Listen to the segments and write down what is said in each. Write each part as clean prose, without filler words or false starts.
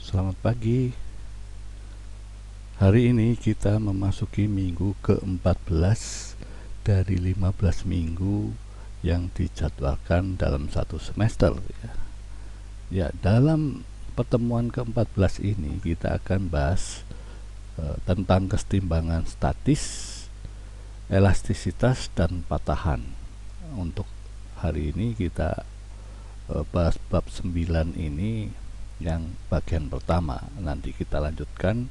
Selamat pagi. Hari ini kita memasuki minggu ke-14 dari 15 minggu yang dijadwalkan dalam satu semester ya. Dalam pertemuan ke-14 ini kita akan bahas tentang kesetimbangan statis, elastisitas dan patahan. Untuk hari ini kita bahas bab 9 ini yang bagian pertama. Nanti kita lanjutkan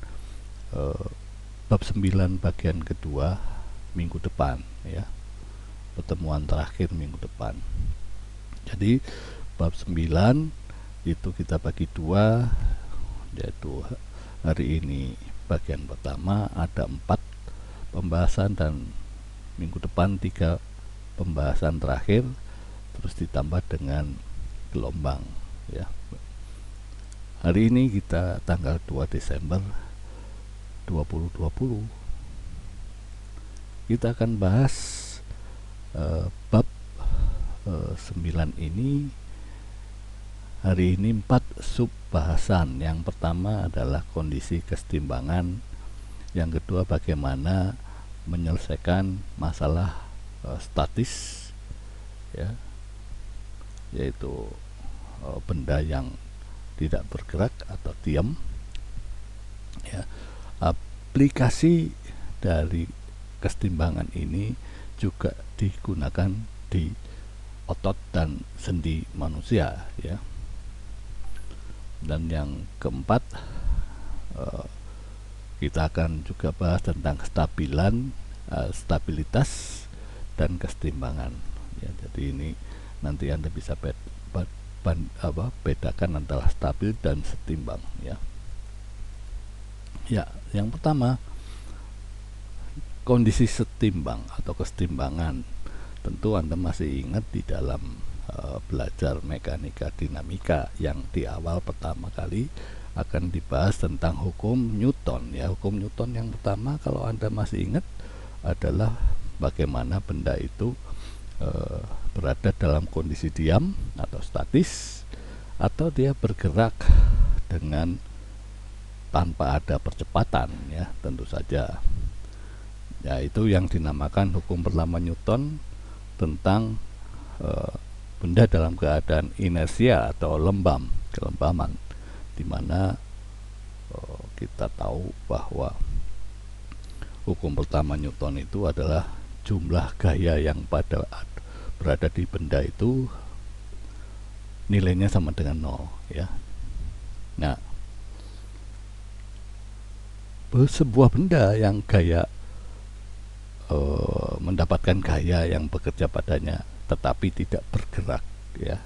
bab 9 bagian kedua minggu depan ya, pertemuan terakhir minggu depan. Jadi bab 9 itu kita bagi dua, yaitu hari ini bagian pertama ada 4 pembahasan dan minggu depan 3 pembahasan terakhir, terus ditambah dengan gelombang ya. Hari ini kita tanggal 2 Desember 2020. Kita akan bahas bab 9 ini. Hari ini 4 sub bahasan. Yang pertama adalah kondisi kesetimbangan, yang kedua bagaimana menyelesaikan masalah statis ya, yaitu benda yang tidak bergerak atau diam ya. Aplikasi dari kesetimbangan ini juga digunakan di otot dan sendi manusia ya. Dan yang keempat, kita akan juga bahas tentang kestabilan, stabilitas dan kesetimbangan ya. Jadi ini nanti Anda bisa bedakan antara stabil dan setimbang ya. Yang pertama, kondisi setimbang atau kesetimbangan. Tentu Anda masih ingat di dalam belajar mekanika dinamika yang di awal pertama kali akan dibahas tentang hukum Newton ya. Hukum Newton yang pertama, kalau Anda masih ingat, adalah bagaimana benda itu berada dalam kondisi diam atau statis, atau dia bergerak dengan tanpa ada percepatan ya, tentu saja. Ya, itu yang dinamakan hukum pertama Newton tentang benda dalam keadaan inersia atau kelembaman, di mana kita tahu bahwa hukum pertama Newton itu adalah jumlah gaya yang berada di benda itu nilainya sama dengan 0 ya. Nah, sebuah benda yang mendapatkan gaya yang bekerja padanya tetapi tidak bergerak ya,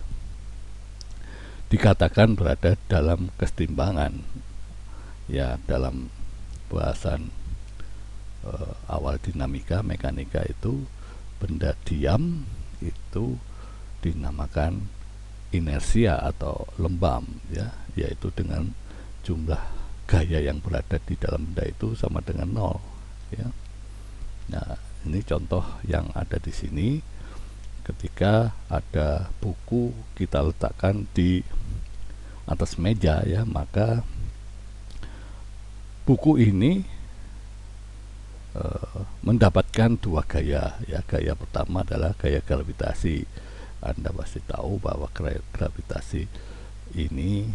dikatakan berada dalam kesetimbangan ya. Dalam bahasan awal dinamika mekanika itu, benda diam itu dinamakan inersia atau lembam ya, yaitu dengan jumlah gaya yang berada di dalam benda itu sama dengan 0 ya. Nah, ini contoh yang ada di sini. Ketika ada buku kita letakkan di atas meja ya, maka buku ini mendapatkan 2 gaya ya. Gaya pertama adalah gaya gravitasi. Anda pasti tahu bahwa gravitasi ini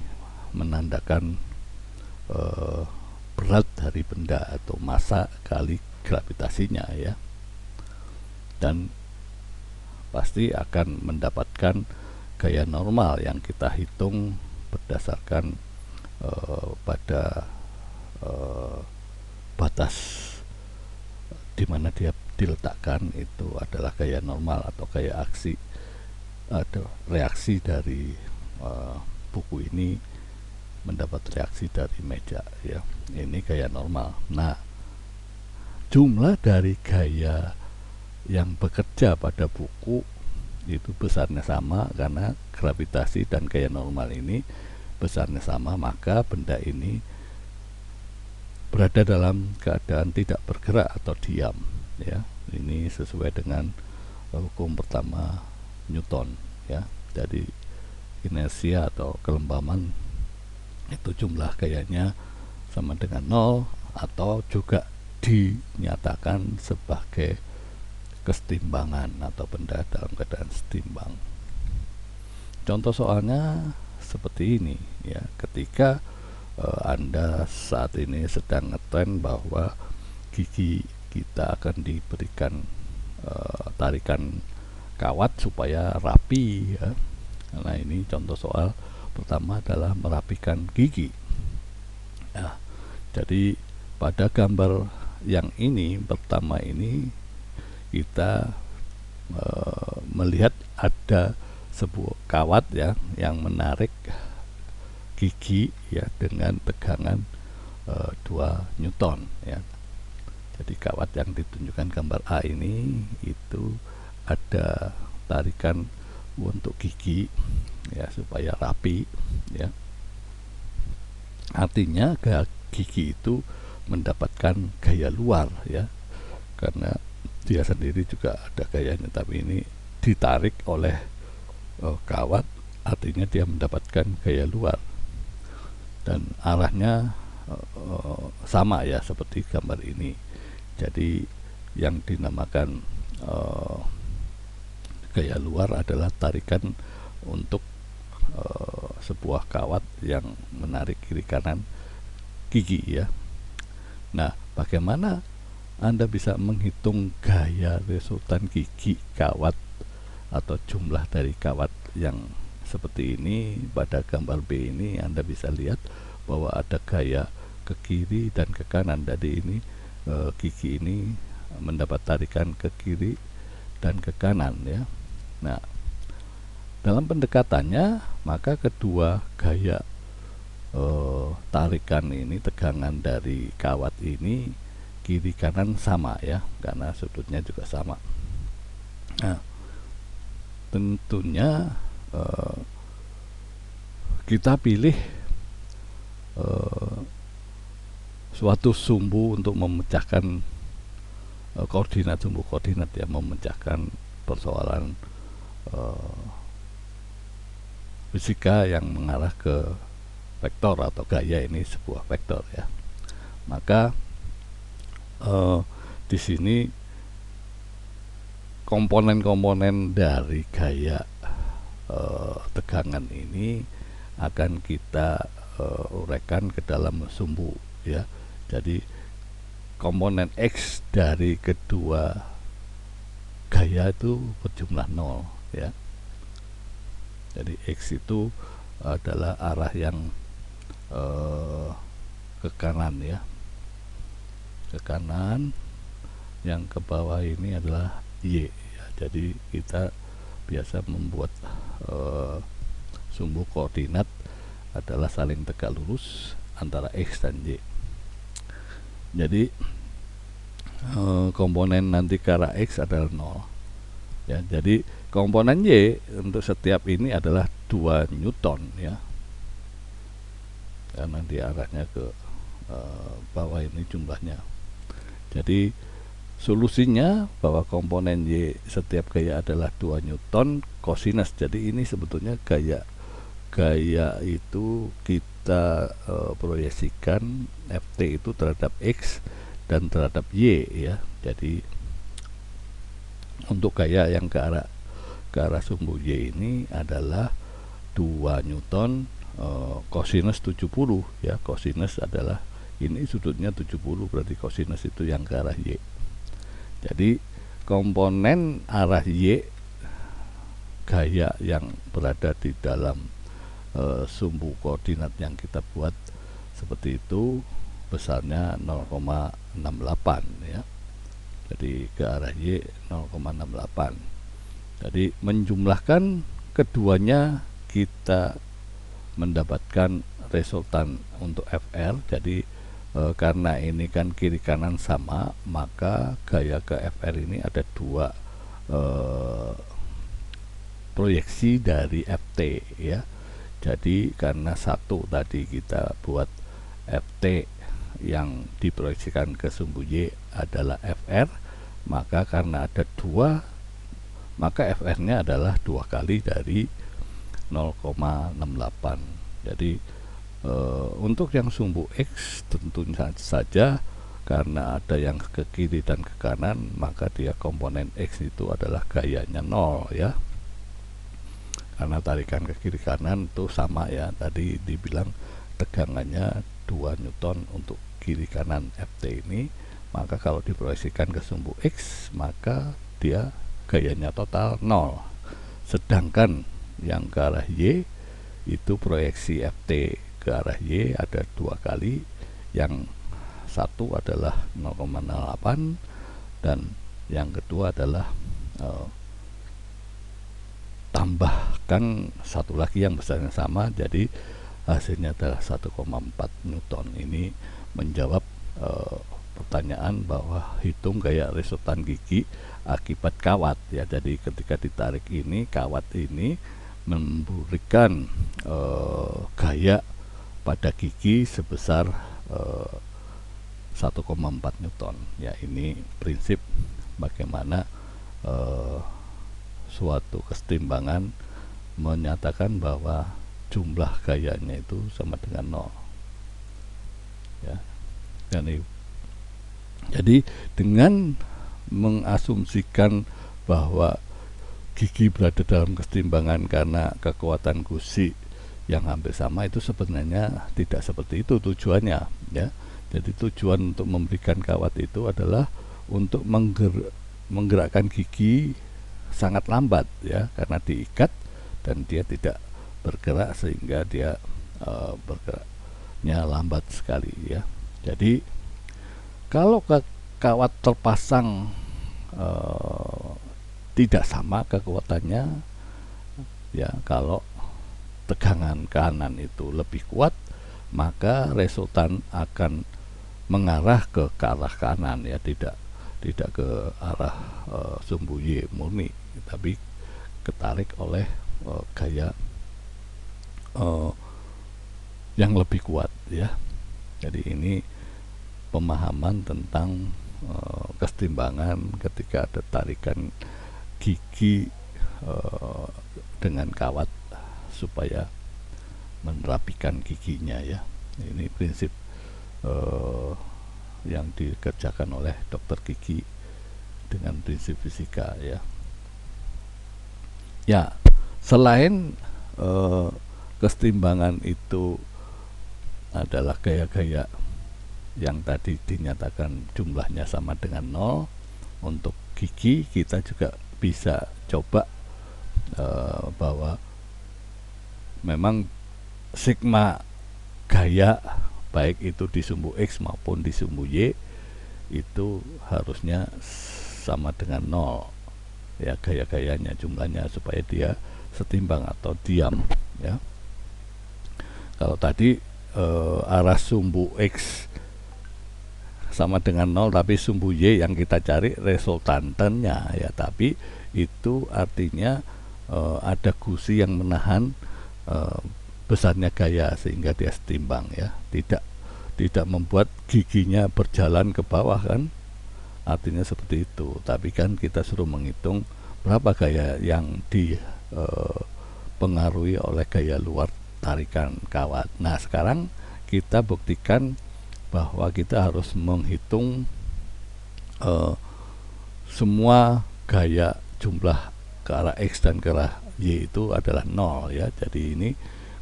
menandakan berat dari benda atau massa kali gravitasinya ya. Dan pasti akan mendapatkan gaya normal yang kita hitung berdasarkan pada batas di mana dia diletakkan. Itu adalah gaya normal atau gaya aksi atau reaksi dari buku ini mendapat reaksi dari meja ya. Ini gaya normal. Nah, jumlah dari gaya yang bekerja pada buku itu besarnya sama, karena gravitasi dan gaya normal ini besarnya sama, maka benda ini berada dalam keadaan tidak bergerak atau diam ya. Ini sesuai dengan hukum pertama Newton ya. Jadi inersia atau kelembaman itu jumlah gayanya sama dengan 0 atau juga dinyatakan sebagai kesetimbangan atau benda dalam keadaan setimbang. Contoh soalnya seperti ini ya, ketika Anda saat ini sedang ngetren bahwa gigi kita akan diberikan tarikan kawat supaya rapi ya. Nah, ini contoh soal pertama adalah merapikan gigi. Nah, jadi pada gambar yang ini pertama ini kita melihat ada sebuah kawat ya yang menarik gigi ya dengan tegangan 2 Newton ya. Jadi kawat yang ditunjukkan gambar A ini itu ada tarikan untuk gigi ya supaya rapi ya. Artinya gigi itu mendapatkan gaya luar ya, karena dia sendiri juga ada gayanya, tapi ini ditarik oleh kawat, artinya dia mendapatkan gaya luar dan arahnya sama ya seperti gambar ini. Jadi yang dinamakan gaya luar adalah tarikan untuk sebuah kawat yang menarik kiri kanan gigi ya. Nah, bagaimana Anda bisa menghitung gaya resultan gigi kawat atau jumlah dari kawat yang seperti ini? Pada gambar B ini Anda bisa lihat bahwa ada gaya ke kiri dan ke kanan. Jadi ini gigi ini mendapat tarikan ke kiri dan ke kanan ya. Nah, dalam pendekatannya maka kedua gaya tarikan ini, tegangan dari kawat ini kiri kanan sama ya, karena sudutnya juga sama. Nah, tentunya kita pilih suatu sumbu untuk memecahkan koordinat, sumbu koordinat ya, memecahkan persoalan fisika yang mengarah ke vektor atau gaya ini sebuah vektor ya. Maka di sini komponen-komponen dari gaya tegangan ini akan kita uraikan ke dalam sumbu ya. Jadi komponen X dari kedua gaya itu berjumlah 0 ya. Jadi X itu adalah arah yang ke kanan ya, ke kanan, yang ke bawah ini adalah Y ya. Jadi kita biasa membuat sumbu koordinat adalah saling tegak lurus antara X dan Y. Jadi komponen nanti ke arah X adalah 0 ya. Jadi komponen Y untuk setiap ini adalah 2 Newton ya, karena dia arahnya ke bawah ini jumlahnya. Jadi solusinya bahwa komponen Y setiap gaya adalah 2 Newton kosinus. Jadi ini sebetulnya gaya itu kita proyeksikan Ft itu terhadap X dan terhadap Y ya. Jadi untuk gaya yang ke arah sumbu Y ini adalah 2 Newton kosinus 70 ya. Kosinus adalah ini sudutnya 70, berarti kosinus itu yang ke arah Y. Jadi komponen arah Y gaya yang berada di dalam sumbu koordinat yang kita buat seperti itu besarnya 0,68 ya. Jadi ke arah Y 0,68. Jadi menjumlahkan keduanya kita mendapatkan resultan untuk FR. Jadi karena ini kan kiri kanan sama, maka gaya ke FR ini ada 2 proyeksi dari FT ya. Jadi karena satu tadi kita buat FT yang diproyeksikan ke sumbu Y adalah FR, maka karena ada 2, maka FR nya adalah 2 kali dari 0,68. Jadi Untuk yang sumbu X tentu saja karena ada yang ke kiri dan ke kanan, maka dia komponen X itu adalah gayanya 0 ya, karena tarikan ke kiri kanan itu sama ya, tadi dibilang tegangannya 2 Newton untuk kiri kanan Ft ini, maka kalau diproyeksikan ke sumbu X maka dia gayanya total 0. Sedangkan yang ke arah Y itu proyeksi Ft ke arah Y ada 2 kali, yang satu adalah 0,08 dan yang kedua adalah tambahkan satu lagi yang besarnya sama, jadi hasilnya adalah 1,4 Newton. Ini menjawab pertanyaan bahwa hitung gaya resultan gigi akibat kawat ya. Jadi ketika ditarik ini, kawat ini memberikan gaya pada gigi sebesar 1,4 Newton ya. Ini prinsip bagaimana suatu kesetimbangan menyatakan bahwa jumlah gayanya itu sama dengan 0 ya. Jadi dengan mengasumsikan bahwa gigi berada dalam kesetimbangan karena kekuatan gusi yang hampir sama, itu sebenarnya tidak seperti itu tujuannya ya. Jadi tujuan untuk memberikan kawat itu adalah untuk menggerakkan gigi sangat lambat ya, karena diikat dan dia tidak bergerak sehingga dia bergeraknya lambat sekali ya. Jadi kalau kawat terpasang tidak sama kekuatannya ya, kalau tegangan kanan itu lebih kuat maka resultan akan mengarah ke arah kanan ya, tidak ke arah sumbu Y murni, tapi ketarik oleh gaya yang lebih kuat ya. Jadi ini pemahaman tentang kesetimbangan ketika ada tarikan gigi dengan kawat supaya menerapikan giginya ya. Ini prinsip yang dikerjakan oleh dokter gigi dengan prinsip fisika ya. Ya, selain kesetimbangan itu adalah gaya-gaya yang tadi dinyatakan jumlahnya sama dengan 0 untuk gigi, kita juga bisa coba bahwa memang sigma gaya baik itu di sumbu X maupun di sumbu Y itu harusnya sama dengan 0 ya, gaya-gayanya jumlahnya, supaya dia setimbang atau diam ya. Kalau tadi arah sumbu X sama dengan 0 tapi sumbu Y yang kita cari resultantennya ya, tapi itu artinya ada gusi yang menahan besarnya gaya sehingga dia setimbang ya, tidak membuat giginya berjalan ke bawah kan, artinya seperti itu. Tapi kan kita suruh menghitung berapa gaya yang dipengaruhi oleh gaya luar tarikan kawat. Nah sekarang kita buktikan bahwa kita harus menghitung semua gaya jumlah ke arah X dan ke arah Y itu adalah 0 ya. Jadi ini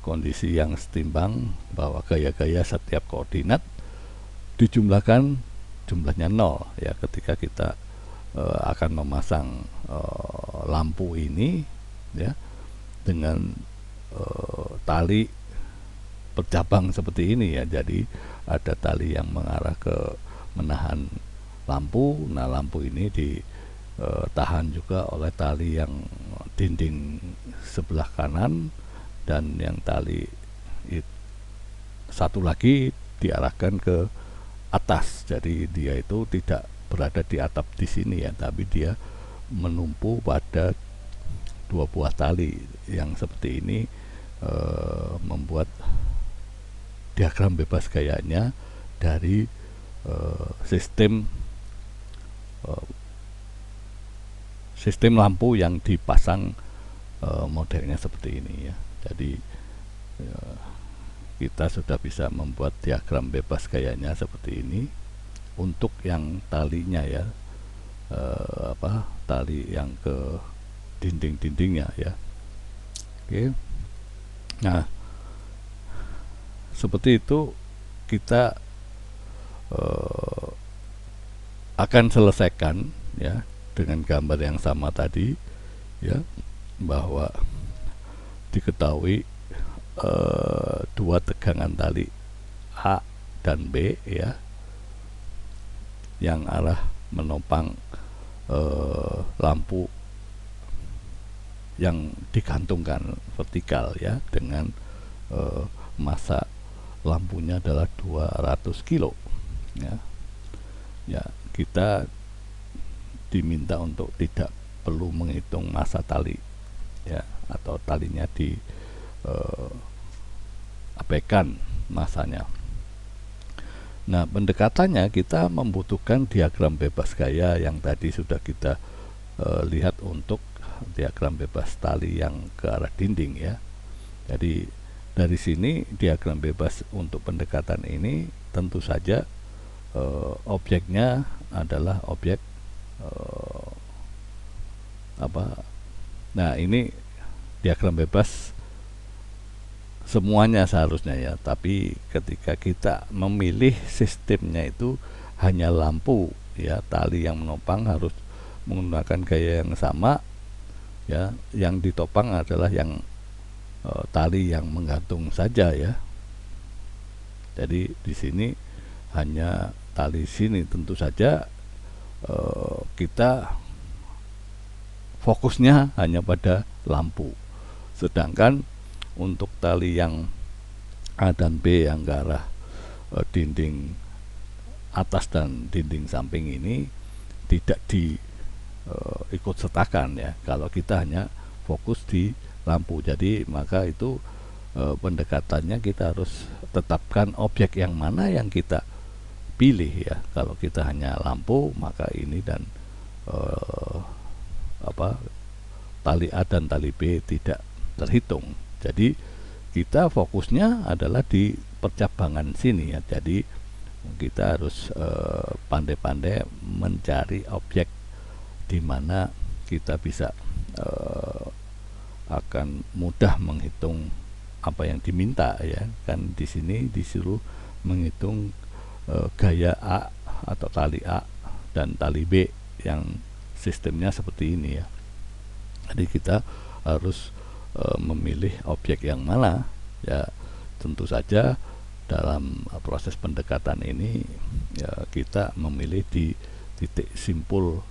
kondisi yang setimbang bahwa gaya-gaya setiap koordinat dijumlahkan jumlahnya 0 ya. Ketika kita akan memasang lampu ini ya dengan tali bercabang seperti ini ya, jadi ada tali yang mengarah ke menahan lampu. Nah lampu ini ditahan juga oleh tali yang dinding sebelah kanan, dan yang tali satu lagi diarahkan ke atas. Jadi dia itu tidak berada di atap di sini ya, tapi dia menumpu pada 2 buah tali yang seperti ini, membuat diagram bebas gayanya dari sistem lampu yang dipasang modelnya seperti ini ya. Jadi kita sudah bisa membuat diagram bebas gayanya seperti ini untuk yang talinya ya, tali yang ke dinding-dindingnya ya. Oke. Nah, seperti itu kita akan selesaikan ya dengan gambar yang sama tadi ya, bahwa diketahui dua tegangan tali A dan B ya, yang arah menopang lampu yang digantungkan vertikal ya, dengan massa lampunya adalah 200 kilo ya. Ya, kita diminta untuk tidak perlu menghitung massa tali ya, atau talinya di abaikan masanya. Nah, pendekatannya kita membutuhkan diagram bebas gaya yang tadi sudah kita lihat untuk diagram bebas tali yang ke arah dinding ya. Jadi dari sini diagram bebas untuk pendekatan ini tentu saja objeknya adalah objek Nah, ini diagram bebas semuanya seharusnya ya, tapi ketika kita memilih sistemnya itu hanya lampu ya, tali yang menopang harus menggunakan gaya yang sama ya, yang ditopang adalah yang tali yang menggantung saja ya. Jadi di sini hanya tali sini, tentu saja kita fokusnya hanya pada lampu, sedangkan untuk tali yang A dan B yang ke arah dinding atas dan dinding samping ini tidak diikut sertakan ya, kalau kita hanya fokus di lampu. Jadi maka itu pendekatannya kita harus tetapkan objek yang mana yang kita pilih ya. Kalau kita hanya lampu, maka ini dan tali A dan tali B tidak terhitung. Jadi kita fokusnya adalah di percabangan sini ya. Jadi kita harus pandai-pandai mencari objek di mana kita bisa akan mudah menghitung apa yang diminta ya. Kan di sini disuruh menghitung gaya A atau tali A dan tali B yang sistemnya seperti ini ya. Jadi kita harus memilih objek yang mana ya. Tentu saja dalam proses pendekatan ini ya, kita memilih di titik simpul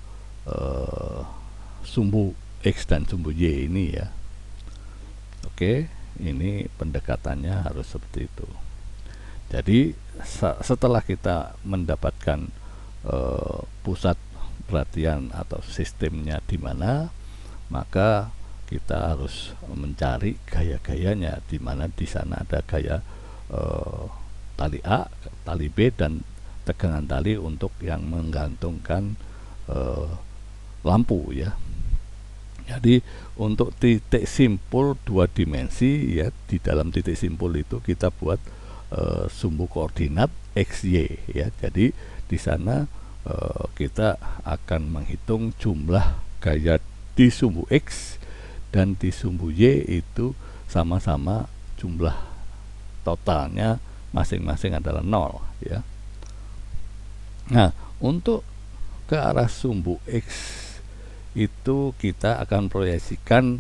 sumbu X dan sumbu Y ini ya. Oke, ini pendekatannya harus seperti itu. Jadi setelah kita mendapatkan pusat perhatian atau sistemnya di mana, maka kita harus mencari gaya-gayanya, di mana di sana ada gaya tali A, tali B, dan tegangan tali untuk yang menggantungkan lampu ya. Jadi untuk titik simpul dua dimensi ya, di dalam titik simpul itu kita buat sumbu koordinat XY ya. Jadi di sana kita akan menghitung jumlah gaya di sumbu X dan di sumbu Y itu sama-sama jumlah totalnya masing-masing adalah 0 ya. Nah, untuk ke arah sumbu X itu kita akan proyeksikan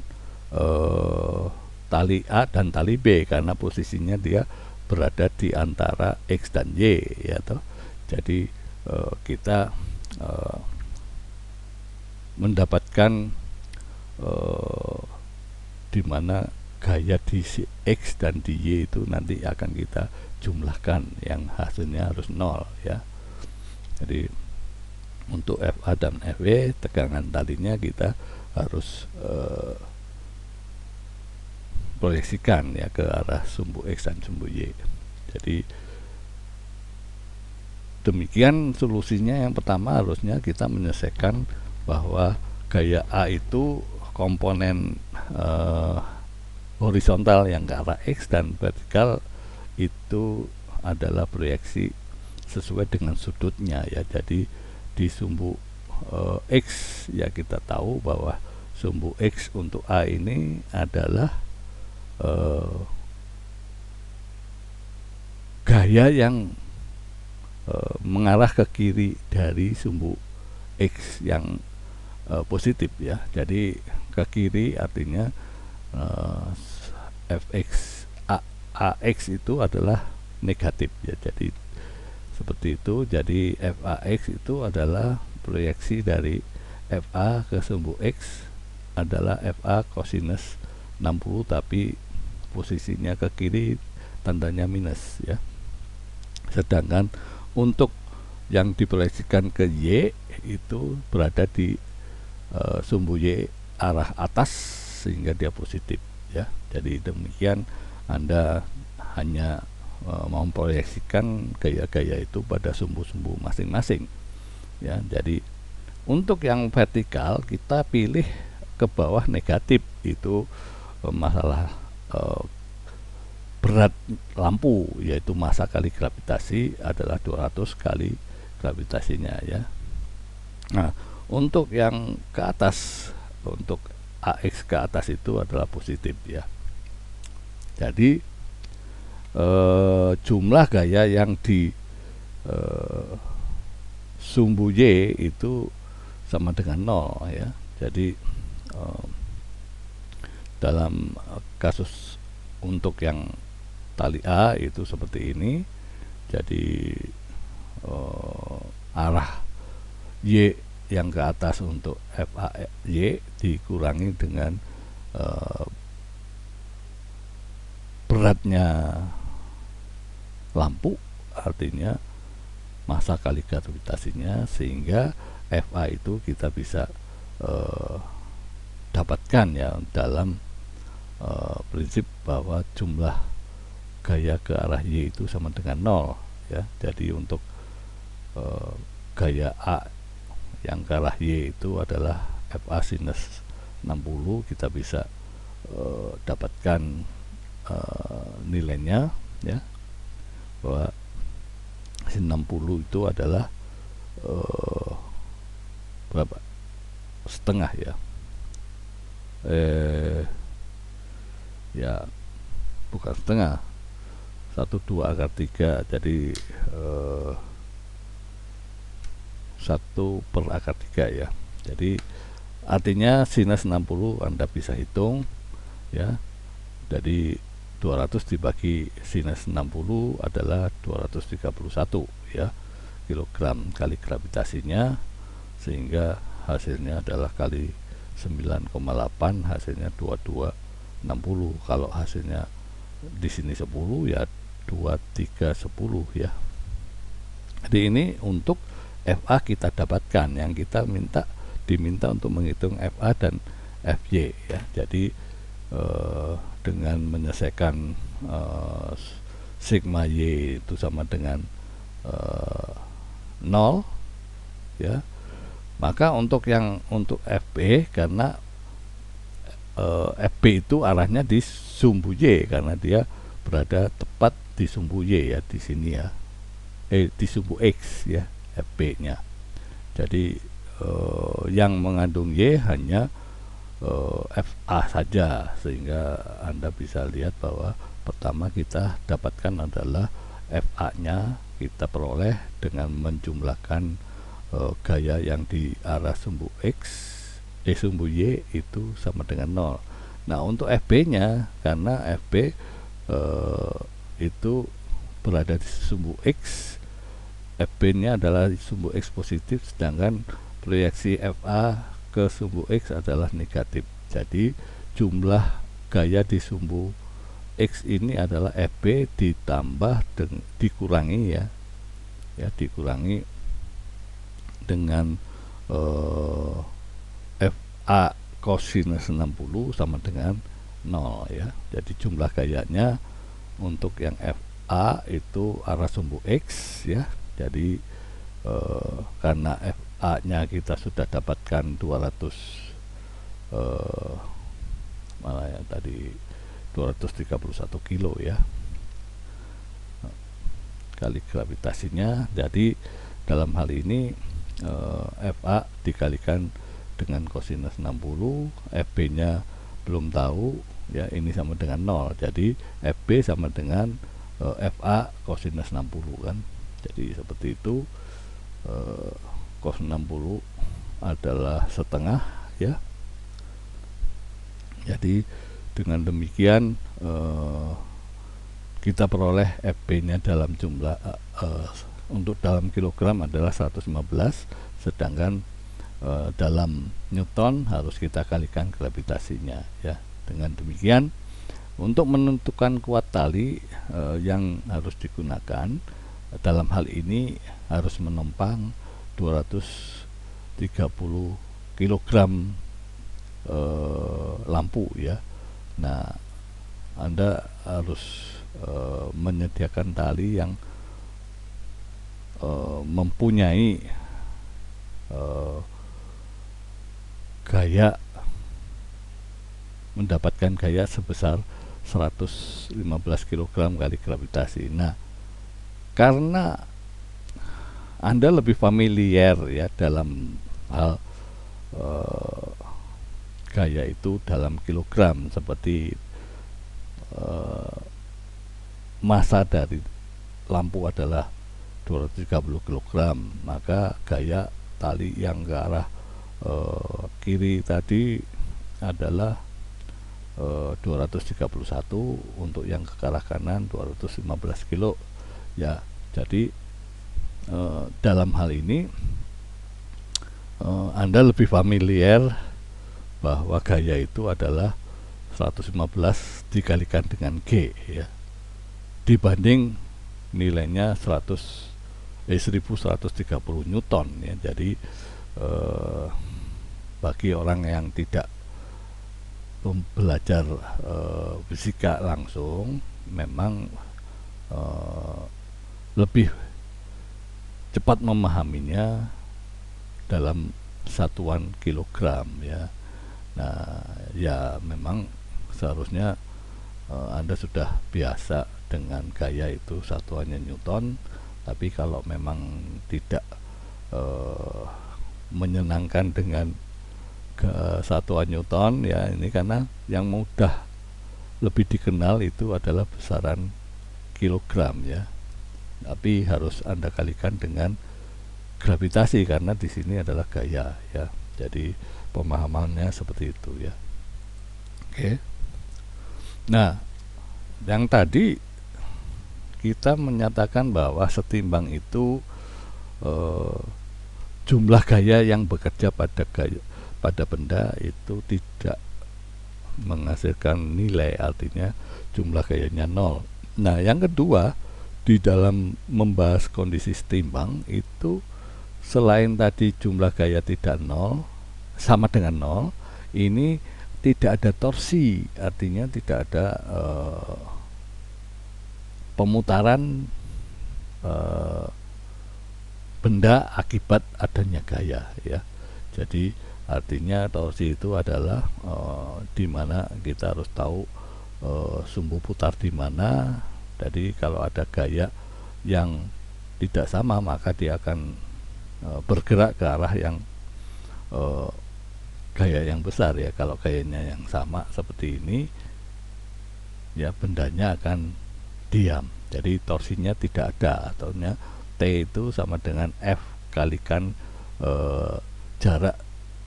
tali A dan tali B karena posisinya dia berada di antara X dan Y ya toh. Jadi kita mendapatkan di mana gaya di si X dan di Y itu nanti akan kita jumlahkan yang hasilnya harus 0 ya. Jadi untuk FA dan FW tegangan talinya kita harus proyeksikan ya ke arah sumbu X dan sumbu Y. Jadi demikian solusinya. Yang pertama harusnya kita menyelesaikan bahwa gaya A itu komponen horizontal yang ke arah X dan vertikal itu adalah proyeksi sesuai dengan sudutnya ya. Jadi di sumbu X ya, kita tahu bahwa sumbu X untuk A ini adalah gaya yang mengarah ke kiri dari sumbu X yang positif ya. Jadi ke kiri artinya fx AX itu adalah negatif ya. Jadi seperti itu. Jadi FAX itu adalah proyeksi dari FA ke sumbu X adalah FA kosinus 60, tapi posisinya ke kiri, tandanya minus ya. Sedangkan untuk yang diproyeksikan ke Y itu berada di sumbu Y arah atas sehingga dia positif ya. Jadi demikian, Anda hanya memproyeksikan gaya-gaya itu pada sumbu-sumbu masing-masing ya. Jadi untuk yang vertikal kita pilih ke bawah negatif, itu masalah berat lampu, yaitu massa kali gravitasi adalah 200 kali gravitasinya ya. Nah, untuk yang ke atas, untuk AX ke atas itu adalah positif ya. Jadi jumlah gaya yang di sumbu Y itu sama dengan 0 ya. Jadi dalam kasus untuk yang tali A itu seperti ini. Jadi arah Y yang ke atas untuk FAY dikurangi dengan beratnya lampu, artinya massa kali gravitasinya, sehingga FA itu kita bisa dapatkan ya dalam prinsip bahwa jumlah gaya ke arah Y itu sama dengan 0 ya. Jadi untuk gaya A yang ke arah Y itu adalah FA sinus 60, kita bisa dapatkan nilainya ya, bahwa sin 60 itu adalah berapa, setengah ya, ya bukan setengah, 1/2 akar 3, jadi 1/akar 3 ya. Jadi artinya sinus 60 Anda bisa hitung ya. Jadi 200 dibagi sinus 60 adalah 231 ya kilogram kali gravitasinya, sehingga hasilnya adalah kali 9,8, hasilnya 2260. Kalau hasilnya di sini 10 ya 2310 ya. Jadi ini untuk FA kita dapatkan, yang kita diminta untuk menghitung FA dan FY ya. Jadi dengan menyelesaikan sigma Y itu sama dengan 0 ya, maka untuk FB, karena FB itu arahnya di sumbu Y karena dia berada tepat di sumbu Y ya, di sini ya, di sumbu X ya, FB nya. Jadi yang mengandung Y hanya FA saja, sehingga Anda bisa lihat bahwa pertama kita dapatkan adalah FA nya kita peroleh dengan menjumlahkan gaya yang di arah sumbu X, sumbu Y itu sama dengan 0. Nah untuk FB nya, karena FB itu berada di sumbu X, FB nya adalah sumbu X positif, sedangkan proyeksi FA ke sumbu X adalah negatif. Jadi jumlah gaya di sumbu X ini adalah FB ditambah dikurangi ya, dikurangi dengan FA kosinus 60 sama dengan 0 ya. Jadi jumlah gayanya untuk yang FA itu arah sumbu X ya. Jadi karena FA nya kita sudah dapatkan 200 mana ya tadi, 231 kilo ya. kali gravitasinya. Jadi dalam hal ini FA dikalikan dengan kosinus 60, FB nya belum tahu ya, ini sama dengan 0, jadi FB sama dengan FA kosinus 60 kan. Jadi seperti itu, cos 60 adalah setengah ya. Jadi dengan demikian kita peroleh FB nya dalam jumlah untuk dalam kilogram adalah 115, sedangkan dalam Newton harus kita kalikan gravitasinya ya. Dengan demikian untuk menentukan kuat tali yang harus digunakan dalam hal ini harus menopang 230 kg lampu ya. Nah, Anda harus menyediakan tali yang mempunyai gaya, mendapatkan gaya sebesar 115 kg kali gravitasi. Nah, karena Anda lebih familiar ya dalam hal gaya itu dalam kilogram, seperti massa dari lampu adalah 230 kg, maka gaya tali yang ke arah kiri tadi adalah 231, untuk yang ke arah kanan 215 kilo ya. Jadi dalam hal ini Anda lebih familiar bahwa gaya itu adalah 115 dikalikan dengan G ya, dibanding nilainya 1130 Newton ya. Jadi bagi orang yang tidak belajar fisika langsung, memang lebih cepat memahaminya dalam satuan kilogram ya. Nah ya, memang seharusnya Anda sudah biasa dengan gaya itu satuannya Newton, tapi kalau memang tidak menyenangkan dengan kesatuan Newton ya, ini karena yang mudah lebih dikenal itu adalah besaran kilogram ya, tapi harus Anda kalikan dengan gravitasi karena di sini adalah gaya ya. Jadi pemahamannya seperti itu ya. Oke. Nah, yang tadi kita menyatakan bahwa setimbang itu jumlah gaya yang bekerja pada benda itu tidak menghasilkan nilai, artinya jumlah gayanya 0. Nah, yang kedua, di dalam membahas kondisi setimbang itu selain tadi jumlah gaya tidak 0 sama dengan 0, ini tidak ada torsi, artinya tidak ada pemutaran benda akibat adanya gaya ya. Jadi artinya torsi itu adalah di mana kita harus tahu sumbu putar di mana. Jadi kalau ada gaya yang tidak sama, maka dia akan bergerak ke arah yang gaya yang besar ya. Kalau gayanya yang sama seperti ini ya, bendanya akan diam. Jadi torsinya tidak ada, ataunya T itu sama dengan F kalikan jarak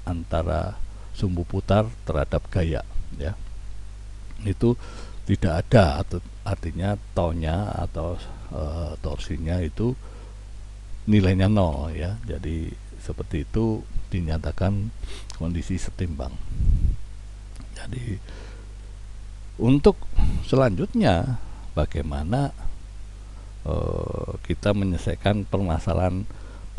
antara sumbu putar terhadap gaya ya. Itu tidak ada, atau artinya taunya atau torsinya itu nilainya 0 ya. Jadi seperti itu dinyatakan kondisi setimbang. Jadi untuk selanjutnya, bagaimana kita menyelesaikan permasalahan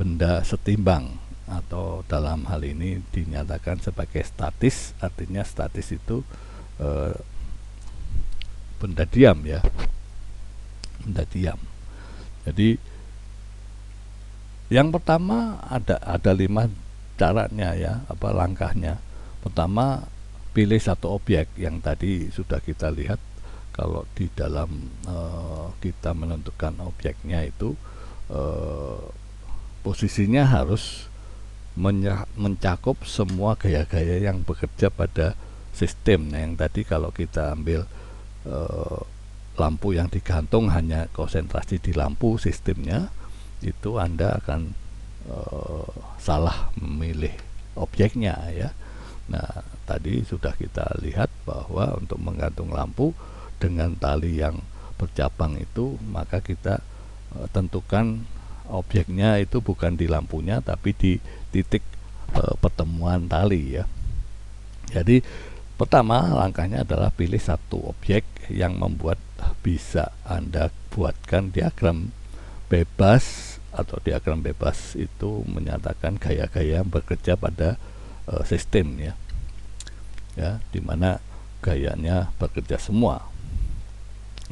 benda setimbang, atau dalam hal ini dinyatakan sebagai statis. Artinya statis itu benda diam ya, benda diam. Jadi yang pertama ada 5 caranya ya, apa langkahnya. Pertama, pilih satu objek yang tadi sudah kita lihat kalau di dalam kita menentukan objeknya itu posisinya harus mencakup semua gaya-gaya yang bekerja pada sistem. Nah, yang tadi kalau kita ambil lampu yang digantung hanya konsentrasi di lampu sistemnya, itu Anda akan salah memilih objeknya ya. Nah, tadi sudah kita lihat bahwa untuk menggantung lampu dengan tali yang bercabang itu, maka kita tentukan objeknya itu bukan di lampunya tapi di titik pertemuan tali ya. Jadi pertama langkahnya adalah pilih satu objek yang membuat bisa Anda buatkan diagram bebas, atau diagram bebas itu menyatakan gaya-gaya yang bekerja pada sistem ya, dimana gayanya bekerja semua.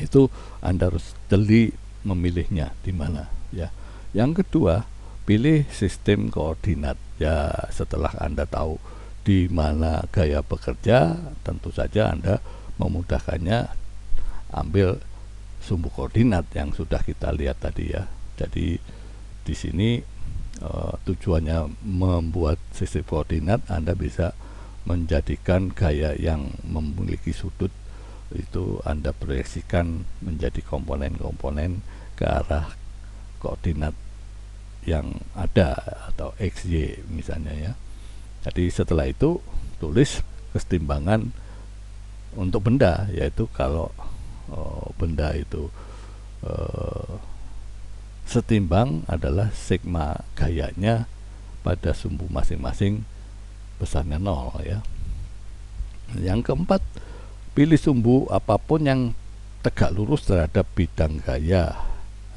Itu Anda harus jeli memilihnya di mana ya. Yang kedua, pilih sistem koordinat ya. Setelah Anda tahu di mana gaya bekerja, tentu saja Anda memudahkannya ambil sumbu koordinat yang sudah kita lihat tadi ya. Jadi di sini tujuannya membuat sistem koordinat, Anda bisa menjadikan gaya yang memiliki sudut itu Anda proyeksikan menjadi komponen-komponen ke arah koordinat yang ada atau XY misalnya ya. Jadi setelah itu tulis kesetimbangan untuk benda, yaitu kalau benda itu setimbang adalah sigma gayanya pada sumbu masing-masing besarnya 0 ya. Yang keempat, pilih sumbu apapun yang tegak lurus terhadap bidang gaya,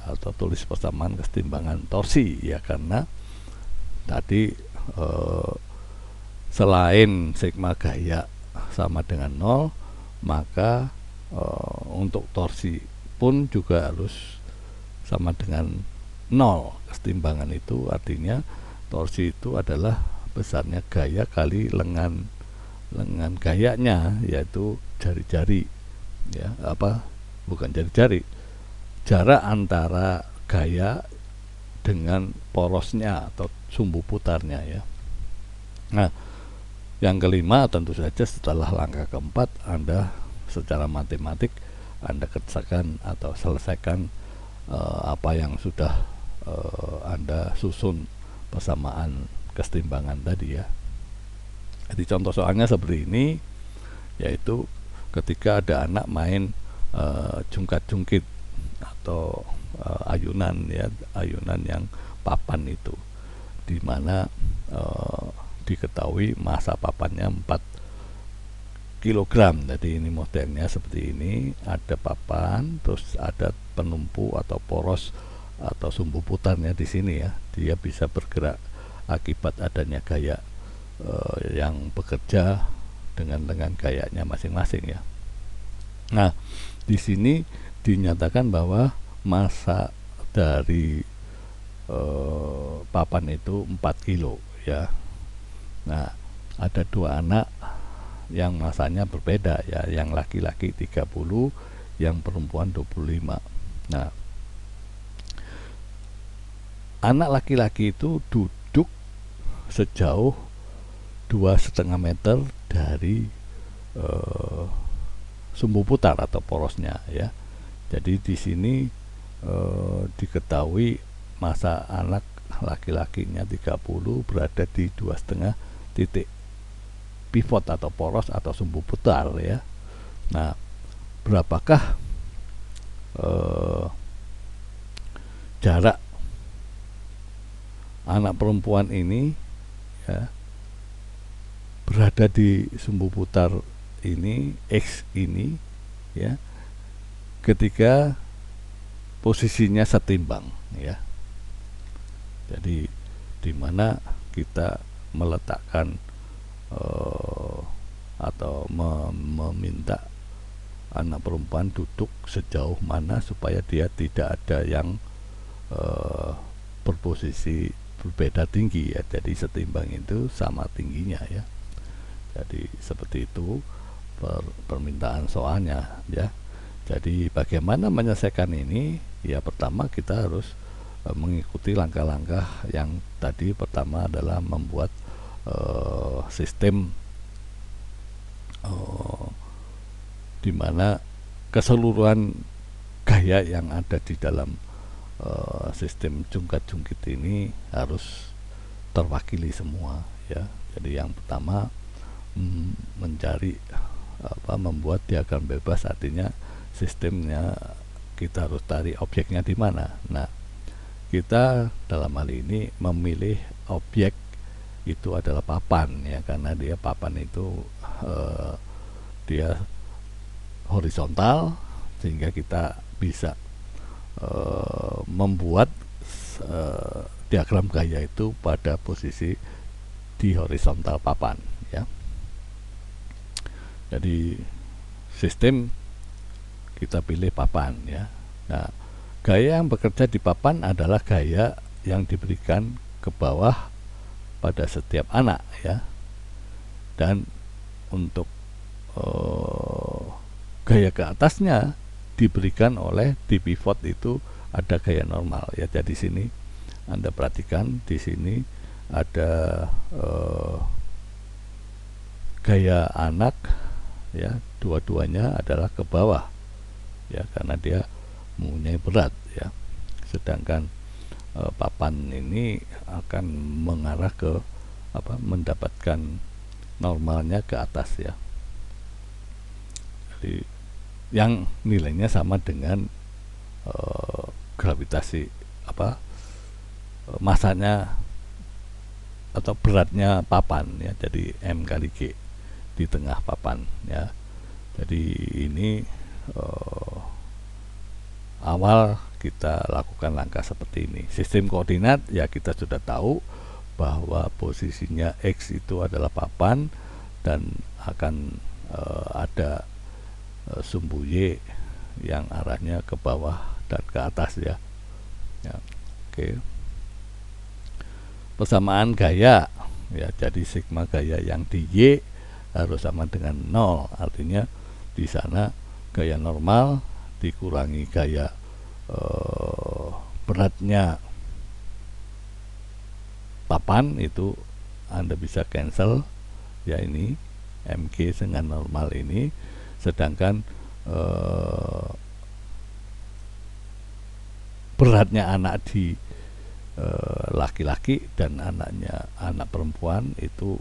atau tulis persamaan kesetimbangan torsi ya, karena tadi selain sigma gaya sama dengan 0, maka untuk torsi pun juga harus sama dengan 0. Kesetimbangan itu artinya torsi itu adalah besarnya gaya kali lengan gayanya, yaitu jari-jari ya, bukan jari-jari, jarak antara gaya dengan porosnya atau sumbu putarnya ya. Nah, yang kelima tentu saja setelah langkah keempat, Anda secara matematik Anda kerjakan atau selesaikan apa yang sudah Anda susun persamaan kesetimbangan tadi ya. Jadi contoh soalnya seperti ini, yaitu ketika ada anak main jungkat-jungkit atau ayunan ya, ayunan yang papan itu, dimana diketahui masa papannya 4 kg. Jadi ini modelnya seperti ini, ada papan, terus ada penumpu atau poros atau sumbu putarnya di sini ya. Dia bisa bergerak akibat adanya gaya yang bekerja dengan gayanya masing-masing ya. Nah, di sini dinyatakan bahwa masa dari papan itu 4 kilo ya. Nah, ada 2 anak yang masanya berbeda ya, yang laki-laki 30, yang perempuan 25. Nah, anak laki-laki itu duduk sejauh 2,5 meter dari sumbu putar atau porosnya ya. Jadi di sini diketahui masa anak laki-lakinya 30 berada di 2,5 titik pivot atau poros atau sumbu putar ya. Nah, berapakah jarak anak perempuan ini ya, berada di sumbu putar ini, X ini ya, ketika posisinya setimbang ya. Jadi dimana kita meletakkan atau meminta anak perempuan duduk sejauh mana supaya dia tidak ada yang berposisi berbeda tinggi ya. Jadi setimbang itu sama tingginya ya. Jadi seperti itu permintaan soalnya ya. Jadi bagaimana menyelesaikan ini? Ya pertama kita harus mengikuti langkah-langkah yang tadi. Pertama adalah membuat sistem di mana keseluruhan gaya yang ada di dalam sistem jungkat-jungkit ini harus terwakili semua ya. Jadi yang pertama mencari membuat diagram bebas, artinya sistemnya kita harus cari objeknya di mana. Nah, kita dalam hal ini memilih objek itu adalah papan ya, karena dia papan itu dia horizontal, sehingga kita bisa membuat diagram gaya itu pada posisi di horizontal papan ya. Jadi sistem kita pilih papan ya. Nah, gaya yang bekerja di papan adalah gaya yang diberikan ke bawah pada setiap anak ya. Dan untuk gaya ke atasnya diberikan oleh di pivot itu ada gaya normal ya. Jadi sini Anda perhatikan, di sini ada gaya anak ya, dua-duanya adalah ke bawah ya, karena dia mempunyai berat ya. Sedangkan papan ini akan mengarah ke mendapatkan normalnya ke atas ya. Jadi yang nilainya sama dengan gravitasi masanya atau beratnya papan ya. Jadi M kali G di tengah papan ya. Jadi ini awal kita lakukan langkah seperti ini. Sistem koordinat ya, kita sudah tahu bahwa posisinya X itu adalah papan dan akan ada sumbu Y yang arahnya ke bawah dan ke atas ya. Oke. Persamaan gaya ya, jadi sigma gaya yang di Y harus sama dengan 0, artinya di sana gaya normal dikurangi gaya beratnya papan, itu Anda bisa cancel ya, ini MG dengan normal ini. Sedangkan beratnya anak di laki-laki dan anak perempuan itu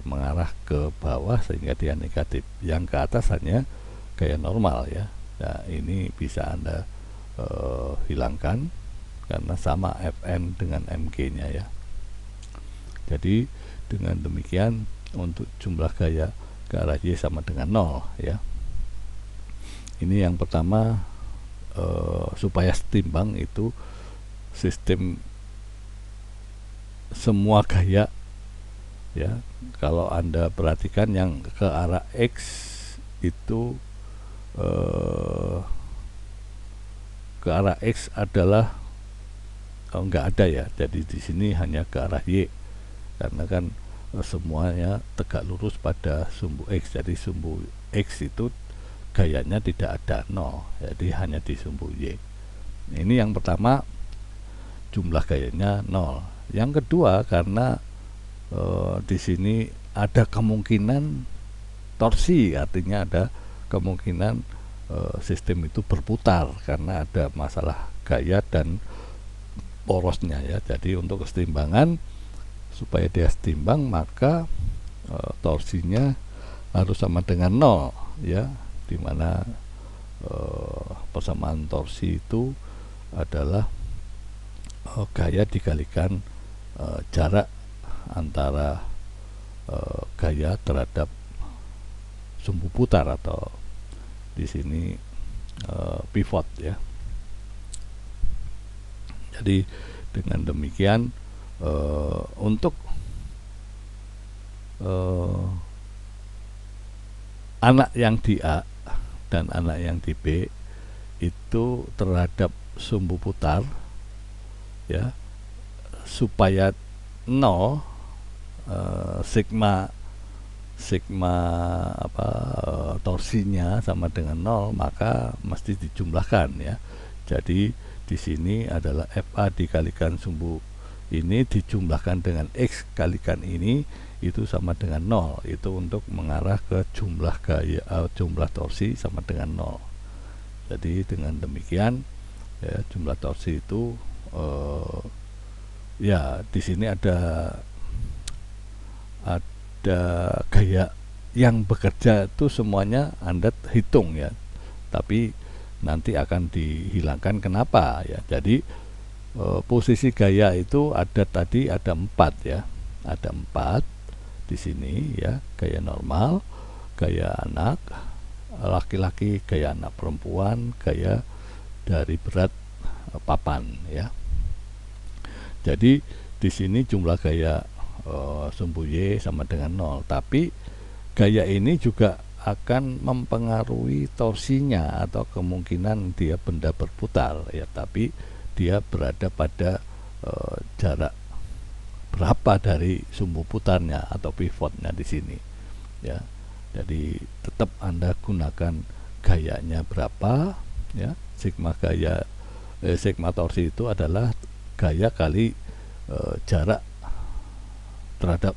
mengarah ke bawah sehingga dia negatif. Yang ke atas hanya gaya normal ya. Nah, ini bisa Anda hilangkan karena sama Fn dengan Mg nya ya. Jadi dengan demikian untuk jumlah gaya ke arah Y sama dengan 0 ya. Ini yang pertama, supaya setimbang itu sistem semua gaya ya. Kalau Anda perhatikan yang ke arah X itu ke arah X adalah enggak ada ya. Jadi di sini hanya ke arah Y, karena kan semuanya tegak lurus pada sumbu X. Jadi sumbu X itu gayanya tidak ada 0, jadi hanya di sumbu Y. Ini yang pertama, jumlah gayanya 0. Yang kedua, karena di sini ada kemungkinan torsi, artinya ada kemungkinan sistem itu berputar karena ada masalah gaya dan porosnya ya. Jadi untuk kesetimbangan, supaya dia setimbang, maka torsinya harus sama dengan 0 ya, dimana persamaan torsi itu adalah gaya dikalikan jarak antara gaya terhadap sumbu putar, atau di sini pivot ya. Jadi dengan demikian untuk anak yang di A dan anak yang di B itu terhadap sumbu putar ya, supaya 0, sigma sigma torsinya sama dengan 0, maka mesti dijumlahkan ya. Jadi di sini adalah FA dikalikan sumbu ini dijumlahkan dengan X kalikan ini, itu sama dengan 0. Itu untuk mengarah ke jumlah gaya, jumlah torsi sama dengan 0. Jadi dengan demikian ya, jumlah torsi itu ya di sini ada gaya yang bekerja itu semuanya Anda hitung ya, tapi nanti akan dihilangkan. Kenapa ya? Jadi posisi gaya itu ada 4 ya, ada 4 di sini ya, gaya normal, gaya anak laki-laki, gaya anak perempuan, gaya dari berat papan ya. Jadi di sini jumlah gaya sumbu Y sama dengan 0, tapi gaya ini juga akan mempengaruhi torsinya atau kemungkinan dia benda berputar ya, tapi dia berada pada jarak berapa dari sumbu putarnya atau pivotnya di sini ya. Jadi tetap Anda gunakan gayanya berapa ya, sigma gaya sigma torsi itu adalah gaya kali jarak terhadap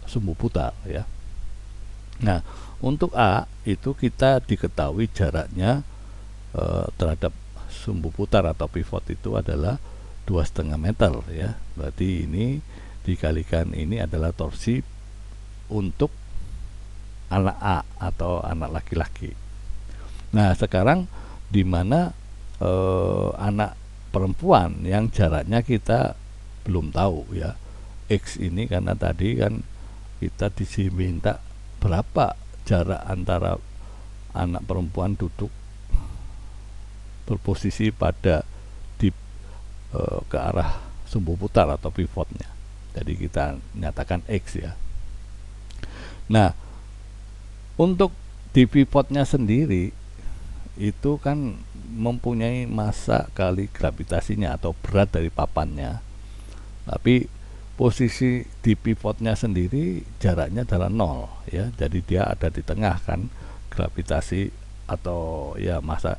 sumbu putar ya. Nah, untuk A itu kita diketahui jaraknya terhadap sumbu putar atau pivot itu adalah 2,5 meter ya. Berarti ini dikalikan ini adalah torsi untuk anak A atau anak laki-laki. Nah, sekarang di mana anak perempuan yang jaraknya kita belum tahu ya, X ini, karena tadi kan kita diminta berapa jarak antara anak perempuan duduk berposisi pada ke arah sumbu putar atau pivotnya. Jadi kita nyatakan X ya. Nah, untuk di pivotnya sendiri itu kan mempunyai massa kali gravitasinya atau berat dari papannya. Tapi posisi di pivotnya sendiri jaraknya adalah 0 ya. Jadi dia ada di tengah kan, gravitasi atau ya massa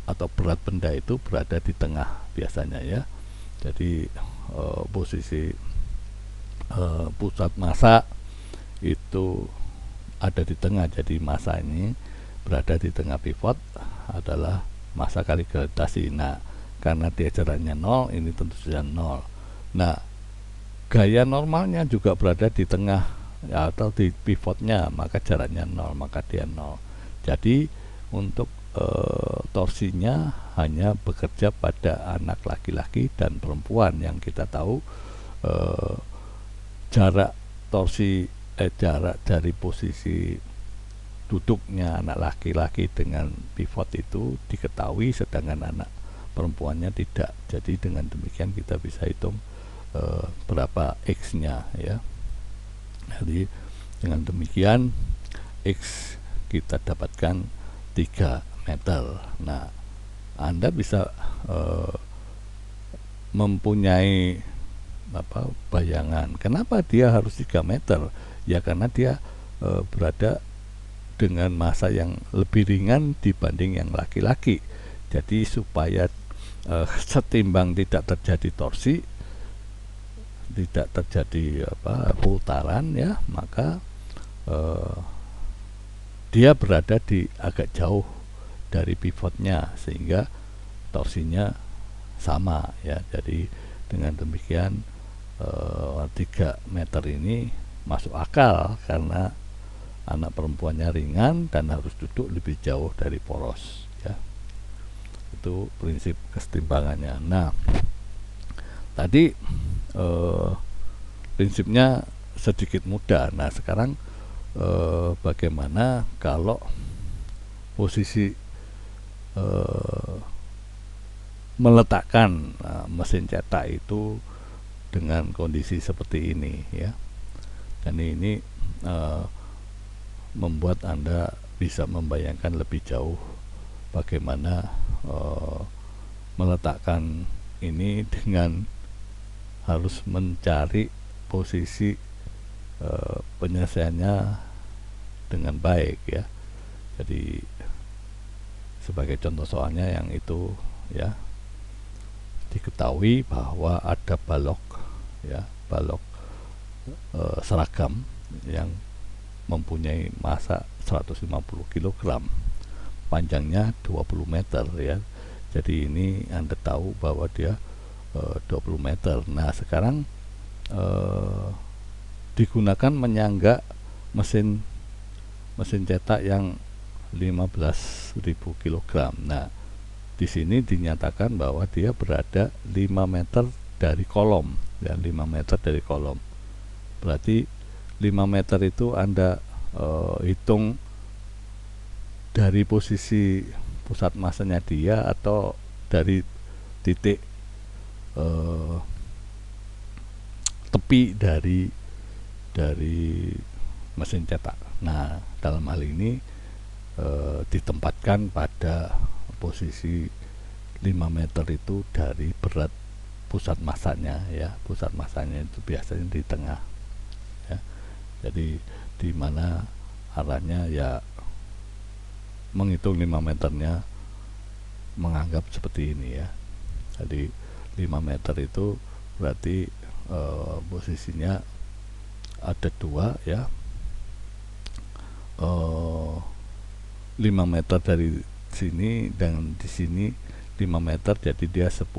atau berat benda itu berada di tengah biasanya ya. Jadi posisi pusat massa itu ada di tengah, jadi massa ini berada di tengah pivot adalah massa kali gravitasi. Nah, karena dia jaraknya 0, ini tentu saja 0. Nah, gaya normalnya juga berada di tengah ya, atau di pivotnya, maka jaraknya 0, maka dia 0. Jadi untuk torsinya hanya bekerja pada anak laki-laki dan perempuan, yang kita tahu jarak torsi jarak dari posisi duduknya anak laki-laki dengan pivot itu diketahui, sedangkan anak perempuannya tidak. Jadi dengan demikian kita bisa hitung berapa X-nya ya. Jadi dengan demikian X kita dapatkan 3 meter. Nah, Anda bisa mempunyai bayangan kenapa dia harus 3 meter ya, karena dia berada dengan massa yang lebih ringan dibanding yang laki-laki. Jadi supaya setimbang tidak terjadi torsi, tidak terjadi putaran ya, maka dia berada di agak jauh dari pivotnya sehingga torsinya sama ya. Jadi dengan demikian 3 meter ini masuk akal karena anak perempuannya ringan dan harus duduk lebih jauh dari poros ya. Itu prinsip kesetimbangannya. Nah, tadi prinsipnya sedikit mudah. Nah, sekarang bagaimana kalau posisi meletakkan mesin cetak itu dengan kondisi seperti ini ya. Dan ini membuat Anda bisa membayangkan lebih jauh bagaimana meletakkan ini dengan harus mencari posisi penyelesaiannya dengan baik ya. Jadi sebagai contoh soalnya yang itu ya, diketahui bahwa ada balok ya, balok seragam yang mempunyai massa 150 kg, panjangnya 20 meter ya. Jadi ini Anda tahu bahwa dia 20 meter. Nah, sekarang digunakan menyangga mesin cetak yang 15.000 kg. Nah, di sini dinyatakan bahwa dia berada 5 meter dari kolom ya, 5 meter dari kolom. Berarti 5 meter itu Anda hitung dari posisi pusat massanya dia atau dari titik tepi dari mesin cetak. Nah, dalam hal ini ditempatkan pada posisi 5 meter itu dari berat pusat massanya ya. Pusat massanya itu biasanya di tengah ya. Jadi di mana arahnya ya, menghitung 5 meternya menganggap seperti ini ya. Jadi 5 meter itu berarti posisinya ada dua ya, 5 meter dari sini dan di sini 5 meter, jadi dia 10,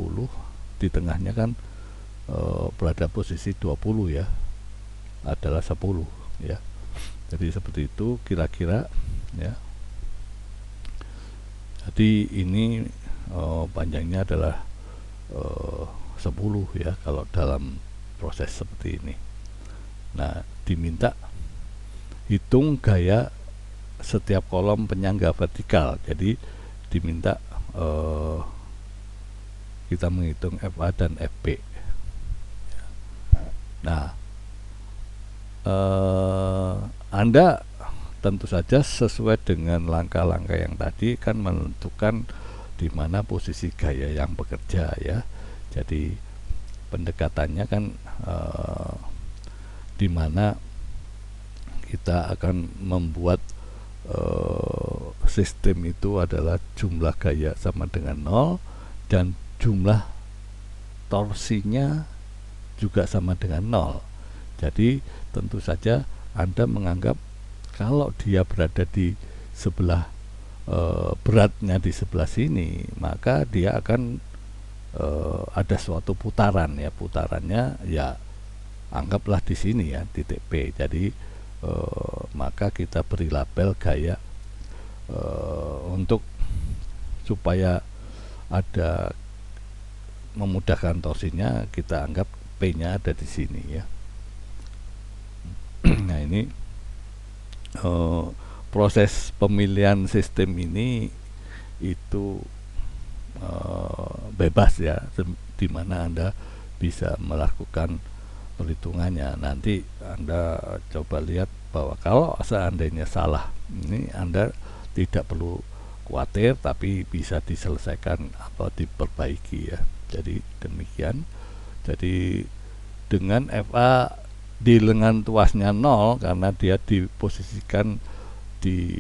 di tengahnya kan berada posisi 20 ya, adalah 10 ya. Jadi seperti itu kira-kira ya. Jadi ini panjangnya adalah 10 ya kalau dalam proses seperti ini. Nah, diminta hitung gaya setiap kolom penyangga vertikal. Jadi diminta kita menghitung FA dan FB. Nah, Anda tentu saja sesuai dengan langkah-langkah yang tadi kan menentukan di mana posisi gaya yang bekerja ya. Jadi pendekatannya kan di mana kita akan membuat sistem itu adalah jumlah gaya sama dengan 0 dan jumlah torsinya juga sama dengan 0. Jadi tentu saja Anda menganggap kalau dia berada di sebelah beratnya di sebelah sini, maka dia akan ada suatu putaran ya, putarannya ya anggaplah di sini ya, titik P. Jadi maka kita beri label gaya untuk supaya ada memudahkan torsinya, kita anggap P-nya ada di sini ya. Nah, ini proses pemilihan sistem ini itu bebas ya, di mana Anda bisa melakukan perhitungannya. Nanti Anda coba lihat bahwa kalau seandainya salah, ini Anda tidak perlu khawatir, tapi bisa diselesaikan atau diperbaiki ya. Jadi demikian. Jadi dengan FA di lengan tuasnya 0 karena dia diposisikan di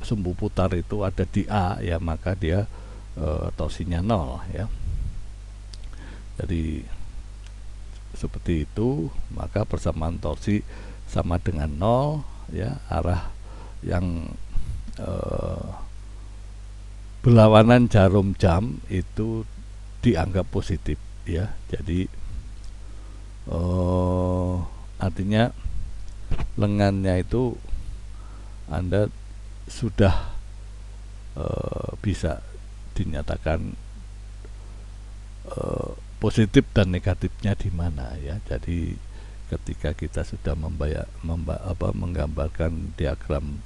sumbu putar itu ada di A ya, maka dia torsinya 0 ya. Jadi seperti itu, maka persamaan torsi sama dengan 0 ya, arah yang berlawanan jarum jam itu dianggap positif ya. Jadi artinya lengannya itu Anda sudah bisa dinyatakan positif dan negatifnya di mana ya. Jadi ketika kita sudah menggambarkan diagram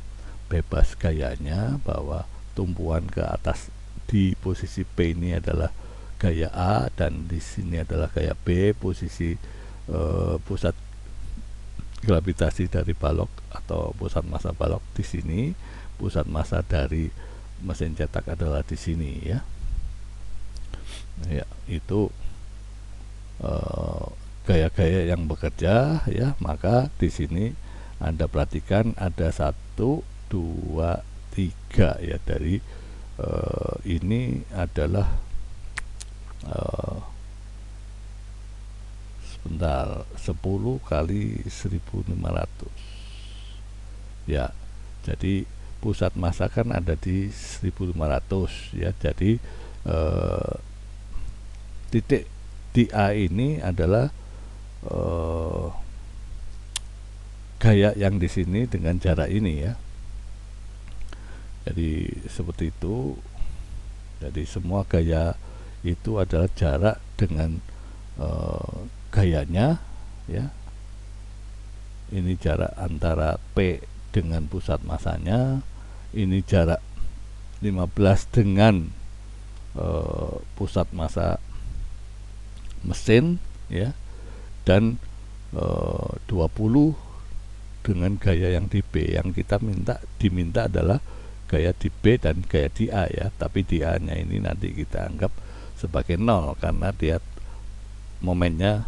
bebas gayanya, bahwa tumpuan ke atas di posisi P ini adalah gaya A dan di sini adalah gaya B, posisi pusat gravitasi dari balok atau pusat massa balok di sini, pusat massa dari mesin cetak adalah di sini ya. Ya, itu gaya-gaya yang bekerja ya, maka di sini Anda perhatikan ada 1, 2, 3 ya, dari ini adalah sebentar, 10 kali 1500 ya. Jadi pusat massa kan ada di 1500 ya. Jadi titik di A ini adalah gaya yang di sini dengan jarak ini ya. Jadi seperti itu. Jadi semua gaya itu adalah jarak dengan gayanya ya. Ini jarak antara P dengan pusat massanya. Ini jarak 15 dengan pusat massa mesin ya, dan 20 dengan gaya yang di B. Yang kita diminta adalah gaya di B dan gaya di A ya, tapi di A nya ini nanti kita anggap sebagai 0 karena dia momennya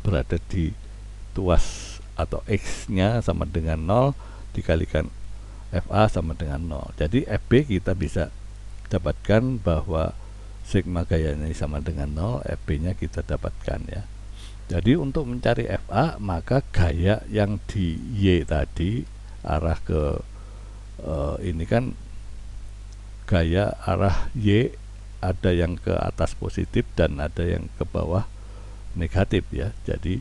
berada di tuas atau X nya sama dengan 0 dikalikan FA sama dengan 0. Jadi FB kita bisa dapatkan bahwa sigma gayanya sama dengan 0, FB nya kita dapatkan ya. Jadi untuk mencari FA, maka gaya yang di Y tadi arah ke ini kan gaya arah Y, ada yang ke atas positif dan ada yang ke bawah negatif ya. Jadi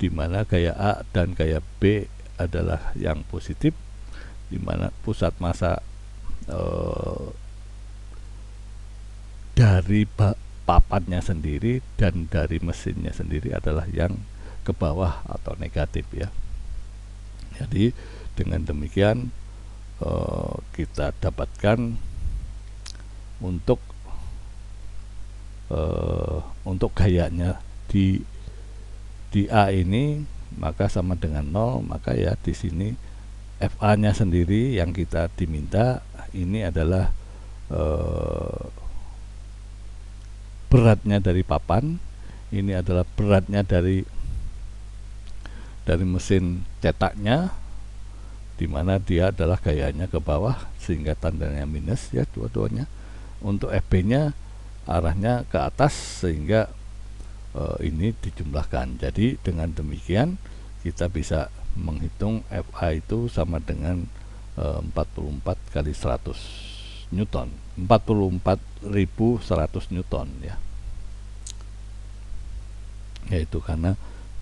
di mana gaya A dan gaya B adalah yang positif, di mana pusat massa dari papannya sendiri dan dari mesinnya sendiri adalah yang ke bawah atau negatif ya. Jadi dengan demikian kita dapatkan untuk gayanya di A ini maka sama dengan 0, maka ya di sini FA nya sendiri yang kita diminta ini adalah beratnya dari papan, ini adalah beratnya dari mesin cetaknya, dimana dia adalah gayanya ke bawah sehingga tandanya minus ya dua-duanya. Untuk FB nya arahnya ke atas sehingga ini dijumlahkan. Jadi dengan demikian kita bisa menghitung FA itu sama dengan 44 kali 100 Newton, 44.100 Newton ya. Yaitu karena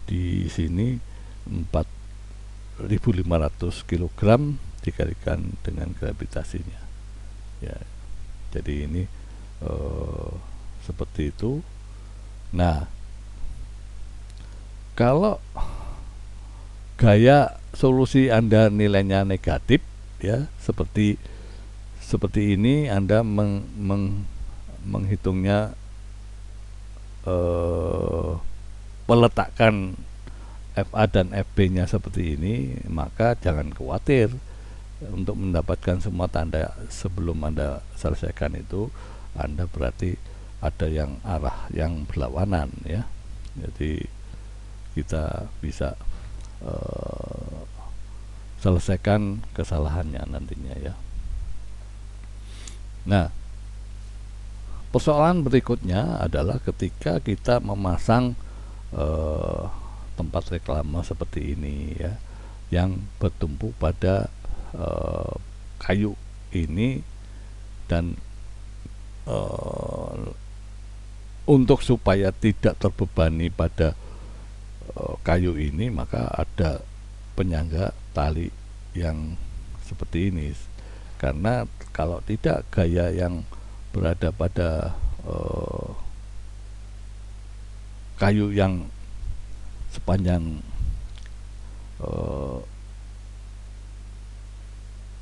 di sini 4.500 kg dikalikan dengan gravitasinya ya. Jadi ini seperti itu. Nah, kalau gaya solusi Anda nilainya negatif ya, seperti ini Anda menghitungnya meletakkan FA dan FB nya seperti ini, maka jangan khawatir untuk mendapatkan semua tanda sebelum Anda selesaikan itu. Anda berarti ada yang arah yang berlawanan ya. Jadi kita bisa selesaikan kesalahannya nantinya ya. Nah, persoalan berikutnya adalah ketika kita memasang tempat reklame seperti ini ya, yang bertumpu pada kayu ini, dan untuk supaya tidak terbebani pada kayu ini, maka ada penyangga tali yang seperti ini. Karena kalau tidak, gaya yang berada pada kayu yang sepanjang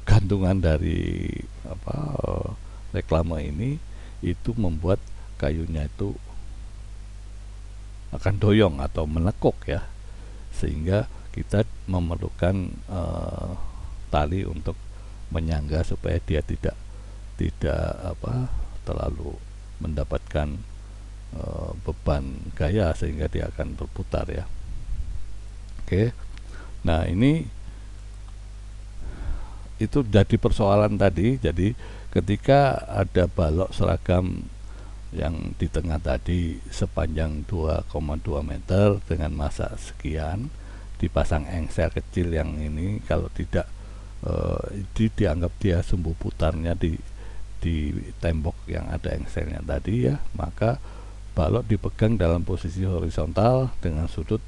gantungan dari reklame ini, itu membuat kayunya itu akan doyong atau menekuk ya, sehingga kita memerlukan tali untuk menyangga supaya dia tidak terlalu mendapatkan beban gaya sehingga dia akan berputar ya. Oke. Nah, ini itu jadi persoalan tadi. Jadi ketika ada balok seragam yang di tengah tadi sepanjang 2,2 meter dengan massa sekian, dipasang engsel kecil yang ini, kalau tidak dianggap dia sumbu putarnya di tembok yang ada engselnya tadi ya, maka balok dipegang dalam posisi horizontal dengan sudut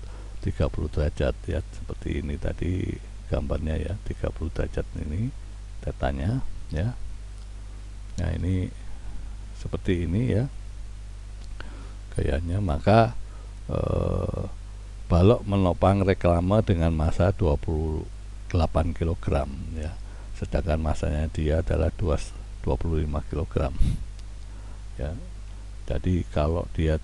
30 derajat ya, seperti ini tadi gambarnya ya, 30 derajat ini tetanya ya. Nah, ini seperti ini ya gayanya. Maka balok menopang reklame dengan massa 28 kg ya, sedangkan massanya dia adalah 25 kg ya. Jadi kalau dia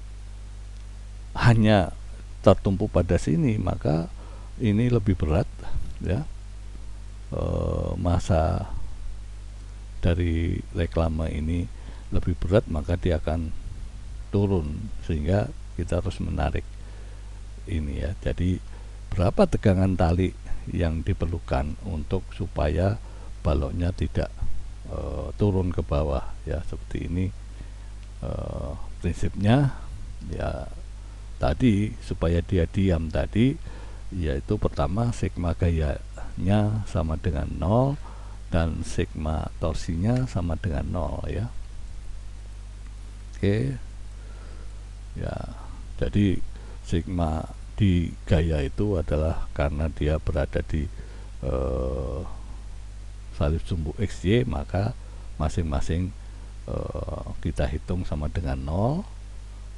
hanya tertumpu pada sini, maka ini lebih berat ya, massa dari reklame ini lebih berat, maka dia akan turun, sehingga kita harus menarik ini ya. Jadi berapa tegangan tali yang diperlukan untuk supaya baloknya tidak turun ke bawah ya, seperti ini prinsipnya ya. Tadi supaya dia diam tadi, yaitu pertama sigma gayanya sama dengan 0 dan sigma torsinya sama dengan 0 ya. Oke ya, jadi sigma di gaya itu adalah karena dia berada di salib sumbu XY, maka masing-masing kita hitung sama dengan 0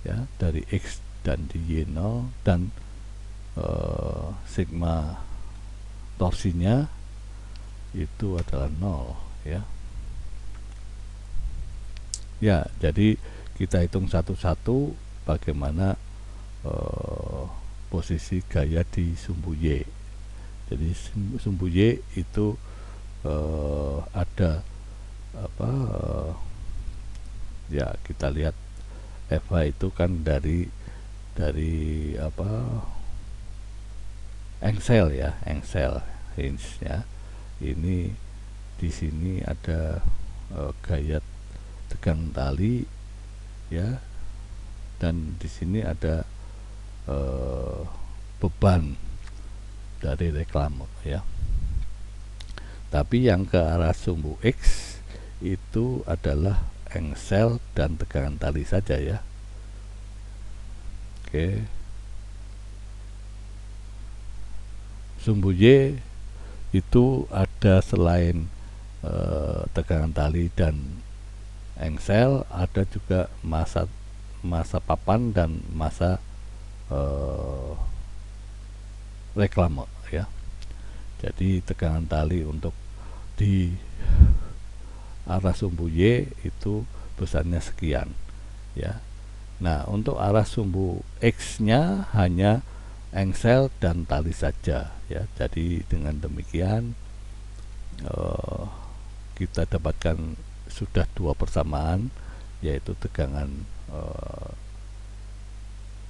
ya, dari X dan di Y 0, dan sigma torsinya itu adalah 0 ya. Ya, jadi kita hitung satu-satu bagaimana posisi gaya di sumbu Y. Jadi sumbu Y itu ada apa ya, kita lihat FH itu kan dari apa, engsel ya, engsel hinge ya. Ini di sini ada gaya tegang tali ya, dan di sini ada beban dari reklame ya. Tapi yang ke arah sumbu X itu adalah engsel dan tegangan tali saja ya. Oke. Sumbu Y itu ada selain tegangan tali dan engsel, ada juga massa papan dan massa reklame ya. Jadi tegangan tali untuk di arah sumbu Y itu besarnya sekian ya. Nah, untuk arah sumbu X nya hanya engsel dan tali saja ya. Jadi dengan demikian kita dapatkan sudah dua persamaan, yaitu tegangan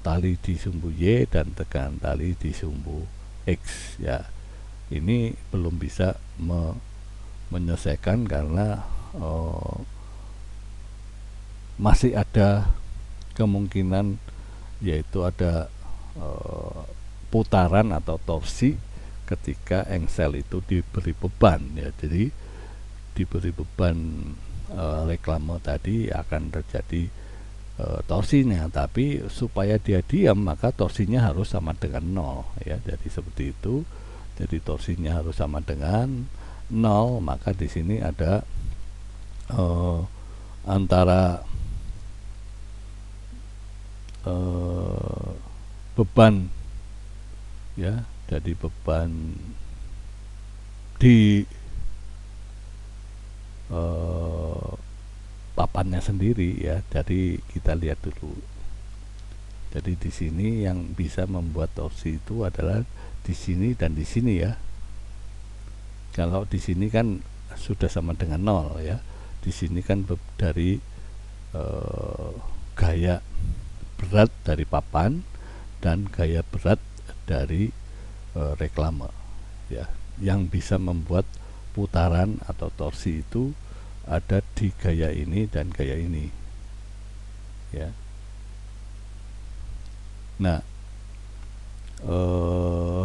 tali di sumbu Y dan tegangan tali di sumbu X ya. Ini belum bisa menyelesaikan karena masih ada kemungkinan, yaitu ada putaran atau torsi ketika engsel itu diberi beban ya. Jadi diberi beban reklame tadi akan terjadi torsinya, tapi supaya dia diam maka torsinya harus sama dengan 0 ya. Jadi seperti itu. Jadi torsinya harus sama dengan 0, maka di sini ada antara beban ya, jadi beban di papannya sendiri ya. Jadi kita lihat dulu. Jadi di sini yang bisa membuat torsi itu adalah di sini dan di sini ya. Kalau di sini kan sudah sama dengan 0 ya. Di sini kan dari gaya berat dari papan dan gaya berat dari reklame, ya, yang bisa membuat putaran atau torsi itu ada di gaya ini dan gaya ini, ya. Nah,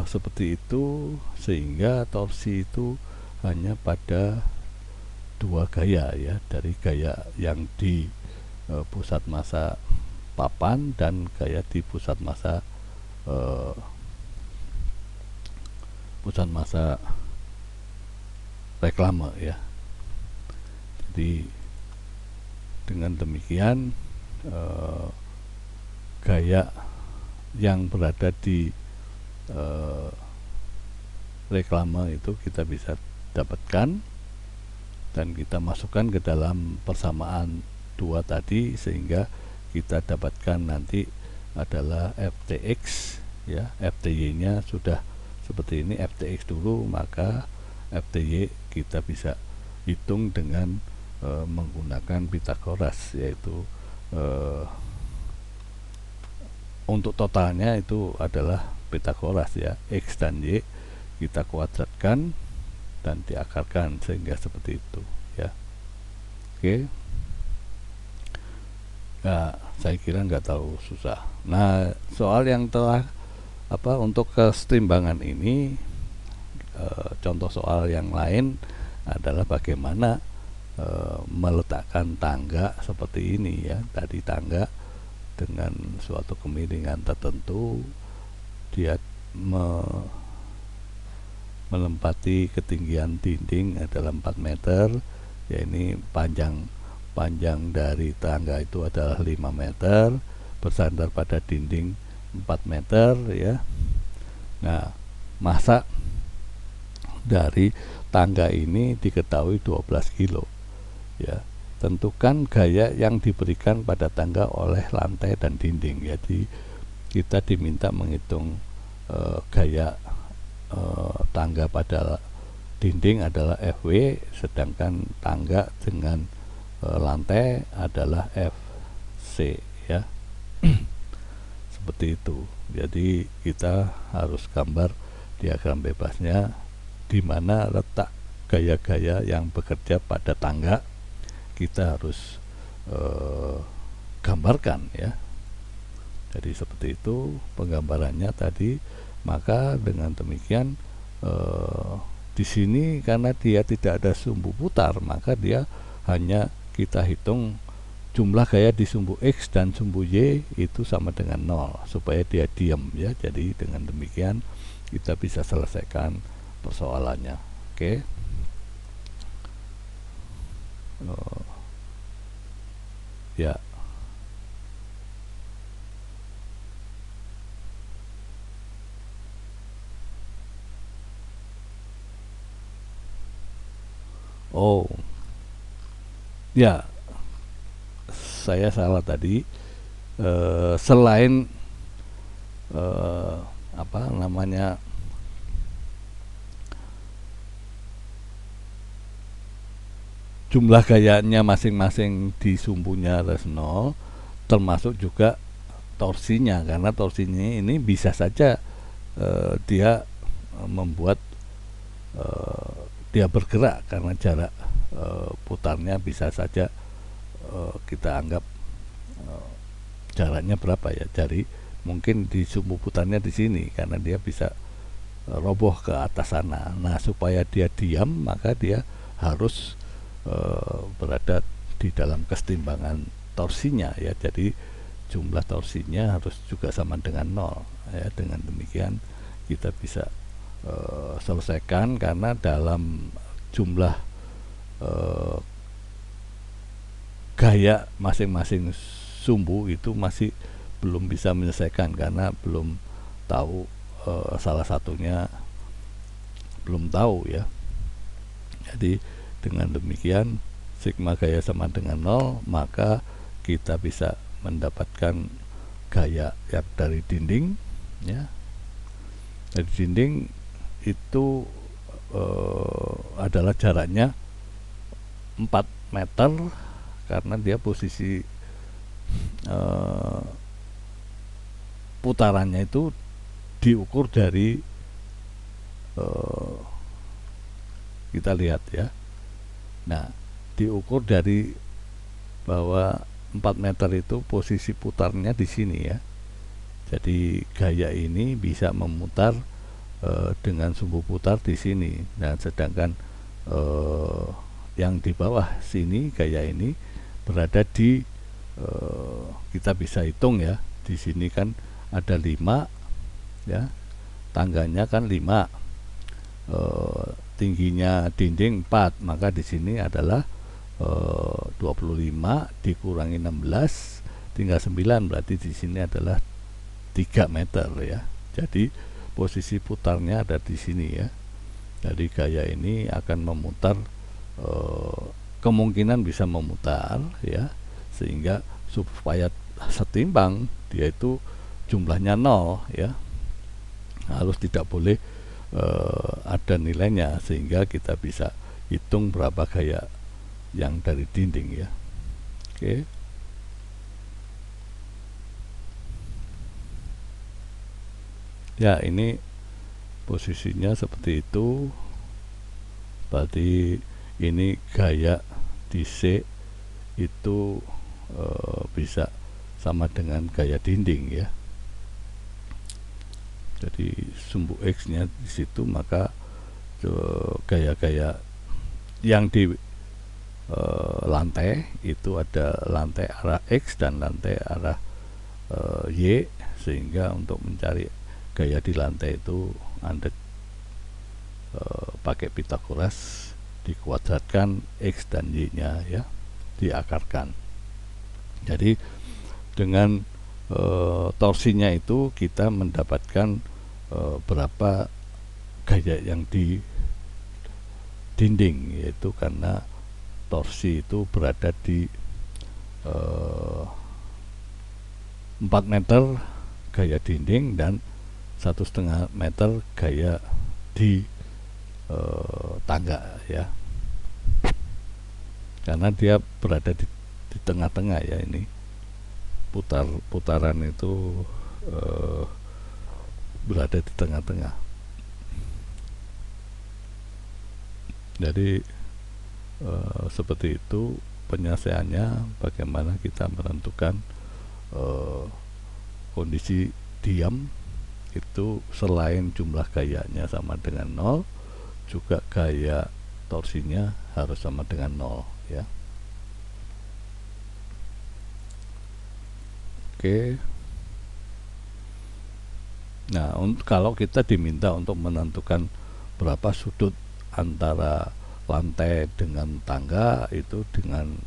seperti itu, sehingga torsi itu hanya pada dua gaya, ya, dari gaya yang di pusat massa papan dan gaya di pusat massa reklame, ya. Jadi dengan demikian gaya yang berada di reklame itu kita bisa dapatkan dan kita masukkan ke dalam persamaan dua tadi, sehingga kita dapatkan nanti adalah FTX, ya. FTY nya sudah seperti ini, FTX dulu, maka FTY kita bisa hitung dengan menggunakan Pythagoras, yaitu untuk totalnya itu adalah Pythagoras, ya. X dan Y kita kuadratkan dan diakarkan sehingga seperti itu, ya. Oke. Nah, saya kira nggak tahu susah. Nah, soal yang telah untuk kesetimbangan ini, contoh soal yang lain adalah bagaimana meletakkan tangga seperti ini, ya. Tadi tangga dengan suatu kemiringan tertentu, dia menempati ketinggian dinding adalah 4 meter, ya. Ini panjang dari tangga itu adalah 5 meter, bersandar pada dinding 4 meter, ya. Nah, massa dari tangga ini diketahui 12 kilo, ya. Tentukan gaya yang diberikan pada tangga oleh lantai dan dinding. Jadi kita diminta menghitung gaya tangga pada dinding adalah Fw, sedangkan tangga dengan lantai adalah Fc, ya. Seperti itu. Jadi kita harus gambar diagram bebasnya di mana letak gaya-gaya yang bekerja pada tangga, kita harus gambarkan, ya. Jadi seperti itu penggambarannya tadi. Maka dengan demikian di sini karena dia tidak ada sumbu putar, maka dia hanya kita hitung jumlah gaya di sumbu X dan sumbu Y itu sama dengan 0 supaya dia diam, ya. Jadi dengan demikian kita bisa selesaikan persoalannya. Oke. Ya. Oh, ya, saya salah tadi. Selain apa namanya jumlah gayanya masing-masing di sumbunya res 0, termasuk juga torsinya, karena torsinya ini bisa saja dia membuat dia bergerak karena jarak putarnya bisa saja kita anggap jaraknya berapa, ya. Jadi mungkin di sumbu putarnya di sini karena dia bisa roboh ke atas sana. Nah, supaya dia diam maka dia harus berada di dalam kesetimbangan torsinya, ya. Jadi jumlah torsinya harus juga sama dengan 0, ya. Dengan demikian kita bisa selesaikan karena dalam jumlah gaya masing-masing sumbu itu masih belum bisa menyelesaikan karena belum tahu salah satunya belum tahu, ya. Jadi dengan demikian sigma gaya sama dengan 0, maka kita bisa mendapatkan gaya yang dari dinding, ya. Dari dinding itu adalah jaraknya 4 meter karena dia posisi putarannya itu diukur dari kita lihat ya. Nah, diukur dari bahwa 4 meter itu posisi putarnya di sini ya. Jadi gaya ini bisa memutar dengan sumbu putar di sini. Nah, sedangkan yang di bawah sini gaya ini berada di kita bisa hitung ya. Di sini kan ada 5 ya. Tangganya kan 5. Tingginya dinding 4, maka di sini adalah 25 dikurangi 16 tinggal 9, berarti di sini adalah 3 meter ya. Jadi posisi putarnya ada di sini ya. Jadi gaya ini akan memutar, kemungkinan bisa memutar ya, sehingga supaya setimbang dia itu jumlahnya 0 ya, harus tidak boleh ada nilainya, sehingga kita bisa hitung berapa gaya yang dari dinding ya. Oke. Ya, ini posisinya seperti itu. Berarti ini gaya di C itu bisa sama dengan gaya dinding ya. Jadi sumbu X nya di situ, maka gaya-gaya yang di lantai itu ada lantai arah X dan lantai arah Y, sehingga untuk mencari gaya di lantai itu Anda pakai Pitagoras, dikuadratkan X dan Y nya ya, diakarkan. Jadi dengan torsinya itu kita mendapatkan berapa gaya yang di dinding, yaitu karena torsi itu berada di 4 meter gaya dinding dan 1,5 meter gaya di tangga ya, karena dia berada di tengah-tengah ya. Ini putaran itu berada di tengah-tengah. Jadi seperti itu penyelesaiannya, bagaimana kita menentukan kondisi diam itu selain jumlah gayanya sama dengan 0, juga gaya torsinya harus sama dengan 0 ya. Oke. Nah, kalau kita diminta untuk menentukan berapa sudut antara lantai dengan tangga, itu dengan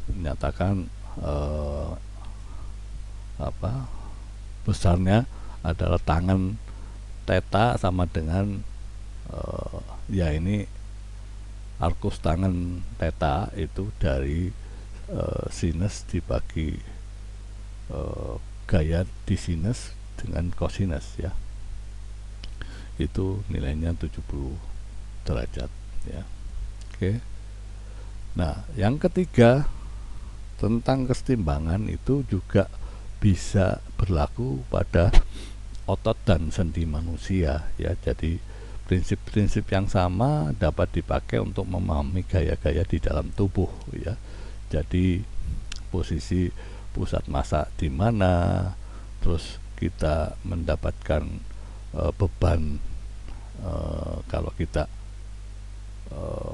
menyatakan besarnya adalah tangan theta sama dengan ya ini arkus tangan theta itu dari sinus dibagi gaya di sinus dengan kosinus ya, itu nilainya 70 derajat ya. Oke. Nah, yang ketiga tentang kesetimbangan itu juga bisa berlaku pada otot dan sendi manusia ya. Jadi prinsip-prinsip yang sama dapat dipakai untuk memahami gaya-gaya di dalam tubuh ya. Jadi posisi pusat massa di mana, terus kita mendapatkan beban, kalau kita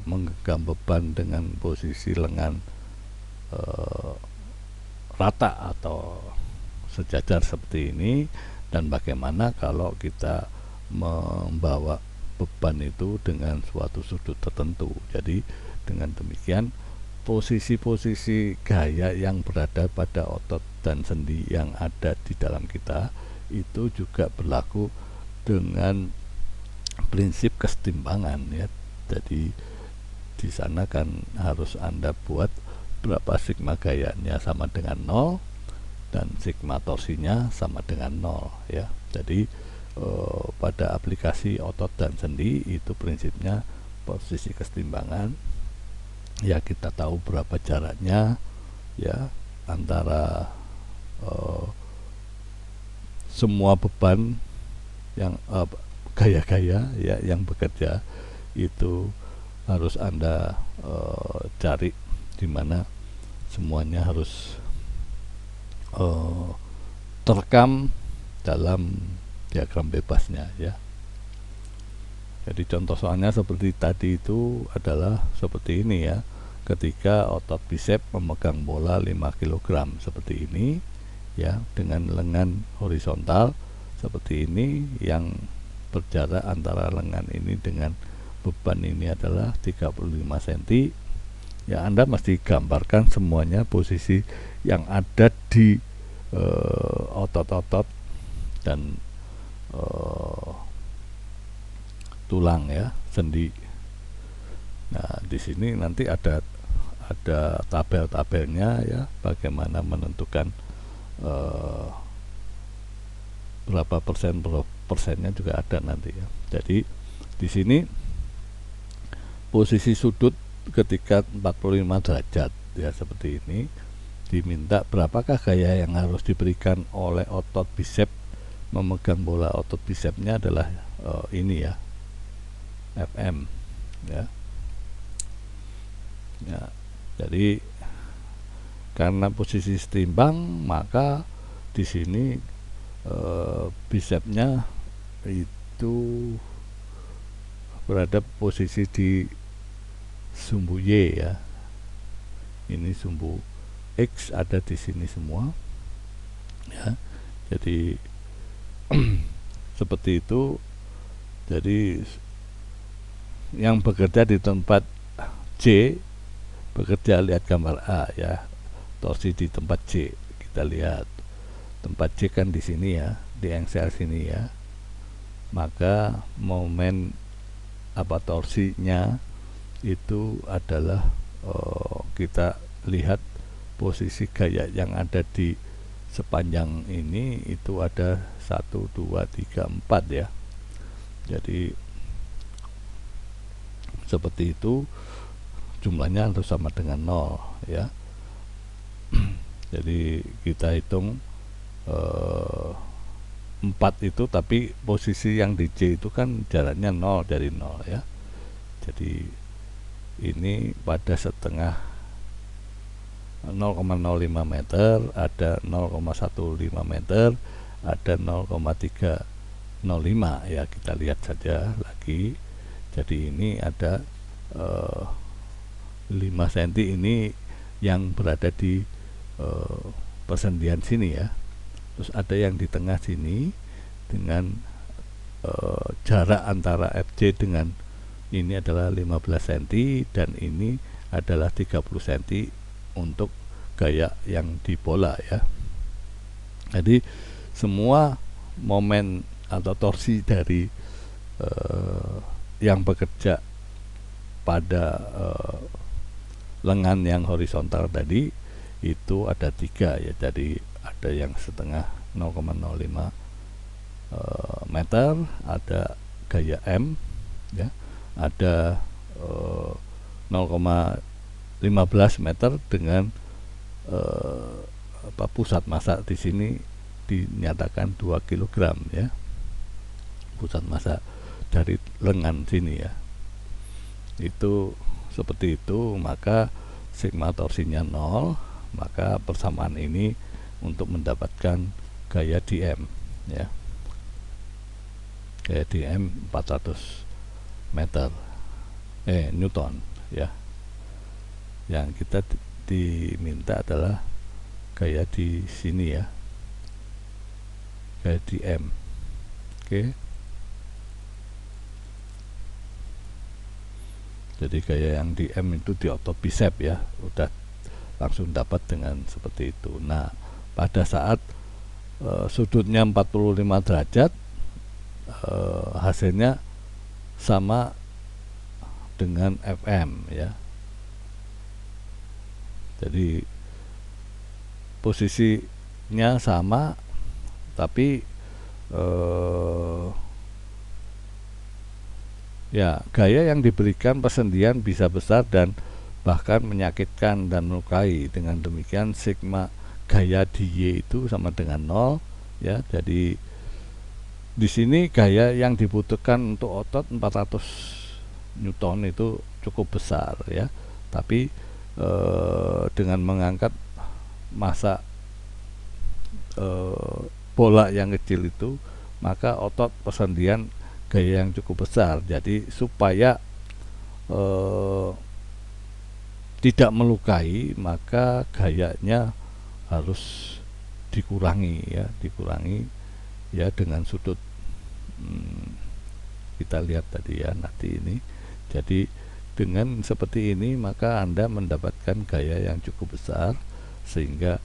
menggenggam beban dengan posisi lengan rata atau sejajar seperti ini, dan bagaimana kalau kita membawa beban itu dengan suatu sudut tertentu. Jadi dengan demikian posisi-posisi gaya yang berada pada otot dan sendi yang ada di dalam kita itu juga berlaku dengan prinsip kesetimbangan ya. Jadi di sana kan harus Anda buat berapa sigma gayanya sama dengan 0 dan sigma torsinya sama dengan 0 ya. Jadi pada aplikasi otot dan sendi itu prinsipnya posisi kesetimbangan ya, kita tahu berapa jaraknya ya antara semua beban yang gaya-gaya ya yang bekerja itu harus Anda cari, di mana semuanya harus terekam dalam diagram bebasnya ya. Jadi contoh soalnya seperti tadi itu adalah seperti ini ya, ketika otot bisep memegang bola 5 kg seperti ini ya, dengan lengan horizontal seperti ini, yang berjarak antara lengan ini dengan beban ini adalah 35 cm ya. Anda mesti gambarkan semuanya posisi yang ada di otot-otot dan tulang ya, sendi. Nah, di sini nanti ada tabel-tabelnya ya, bagaimana menentukan berapa persennya juga ada nanti ya. Jadi di sini posisi sudut ketika 45 derajat ya seperti ini, diminta berapakah gaya yang harus diberikan oleh otot bisep memegang bola. Otot bisepnya adalah ini ya, FM ya. Ya, jadi karena posisi setimbang, maka di sini bisepnya itu berada posisi di sumbu Y ya. Ini sumbu X ada di sini semua ya. Jadi seperti itu. Jadi yang bekerja di tempat C bekerja, lihat gambar A ya, torsi di tempat C. Kita lihat tempat C kan di sini ya, di engsel sini ya. Maka momen torsinya itu adalah kita lihat posisi gaya yang ada di sepanjang ini itu ada 1, 2, 3, 4 ya. Jadi seperti itu, jumlahnya harus sama dengan 0 ya. Jadi kita hitung 4 itu, tapi posisi yang di C itu kan jaraknya 0 dari 0 ya. Jadi ini pada setengah 0,05 meter, ada 0,15 meter, ada 0,305 ya. Kita lihat saja lagi. Jadi ini ada 5 cm ini yang berada di persendian sini ya. Terus ada yang di tengah sini dengan jarak antara FC dengan ini adalah 15 cm, dan ini adalah 30 cm untuk gaya yang di bola ya. Jadi semua momen atau torsi dari yang bekerja pada lengan yang horizontal tadi itu ada 3 ya. Jadi ada yang setengah 0,05 meter, ada gaya M ya, ada 0,15 meter dengan pusat massa di sini dinyatakan 2 kg ya, pusat massa dari lengan sini ya. Itu seperti itu. Maka sigma torsinya 0, maka persamaan ini untuk mendapatkan gaya dm ya. Gaya dm 400 meter Newton ya. Yang kita diminta adalah gaya di sini ya, gaya dm. Oke. Jadi gaya yang di M itu di otot bisep ya, udah langsung dapat dengan seperti itu. Nah, pada saat sudutnya 45 derajat, hasilnya sama dengan FM ya. Jadi posisinya sama, tapi ya, gaya yang diberikan persendian bisa besar dan bahkan menyakitkan dan melukai. Dengan demikian sigma gaya di Y itu sama dengan 0 ya. Jadi di sini gaya yang dibutuhkan untuk otot 400 Newton itu cukup besar ya. Tapi dengan mengangkat massa bola yang kecil itu, maka otot persendian gaya yang cukup besar. Jadi supaya tidak melukai, maka gayanya harus dikurangi ya dengan sudut kita lihat tadi ya nanti ini. Jadi dengan seperti ini maka Anda mendapatkan gaya yang cukup besar, sehingga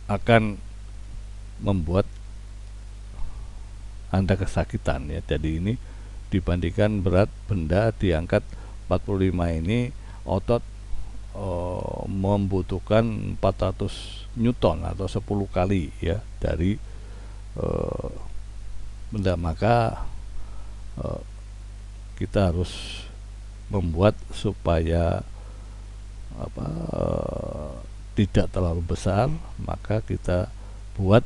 akan membuat Anda kesakitan ya. Jadi ini dibandingkan berat benda diangkat 45 ini, otot membutuhkan 400 Newton atau 10 kali ya dari benda. Maka kita harus membuat supaya tidak terlalu besar, maka kita buat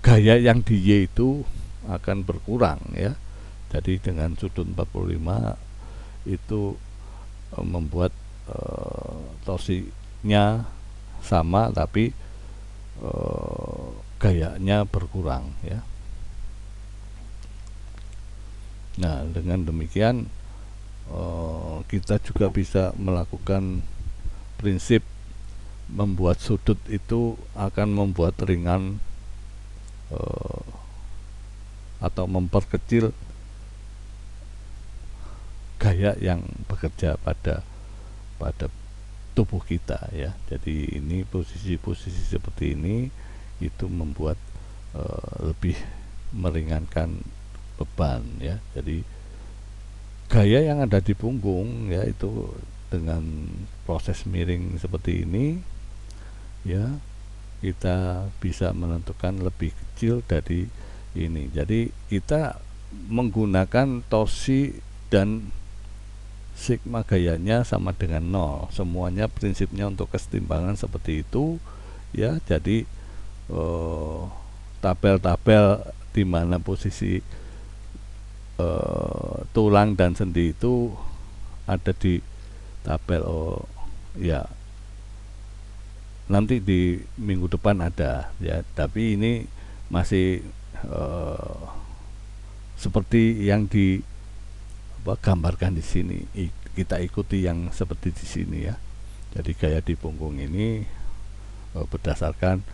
gaya yang di Y itu akan berkurang ya. Jadi dengan sudut 45 itu membuat torsinya sama tapi gayanya berkurang ya. Nah, dengan demikian kita juga bisa melakukan prinsip membuat sudut itu akan membuat ringan atau memperkecil gaya yang bekerja pada tubuh kita ya. Jadi ini posisi-posisi seperti ini itu membuat lebih meringankan beban ya. Jadi gaya yang ada di punggung ya, itu dengan proses miring seperti ini ya, kita bisa menentukan lebih kecil dari ini. Jadi kita menggunakan torsi dan sigma gayanya sama dengan 0. Semuanya prinsipnya untuk kesetimbangan seperti itu ya. Jadi tabel-tabel di mana posisi tulang dan sendi itu ada di tabel ya, nanti di minggu depan ada ya. Tapi ini masih seperti yang digambarkan di sini. Kita ikuti yang seperti di sini ya. Jadi gaya di punggung ini berdasarkan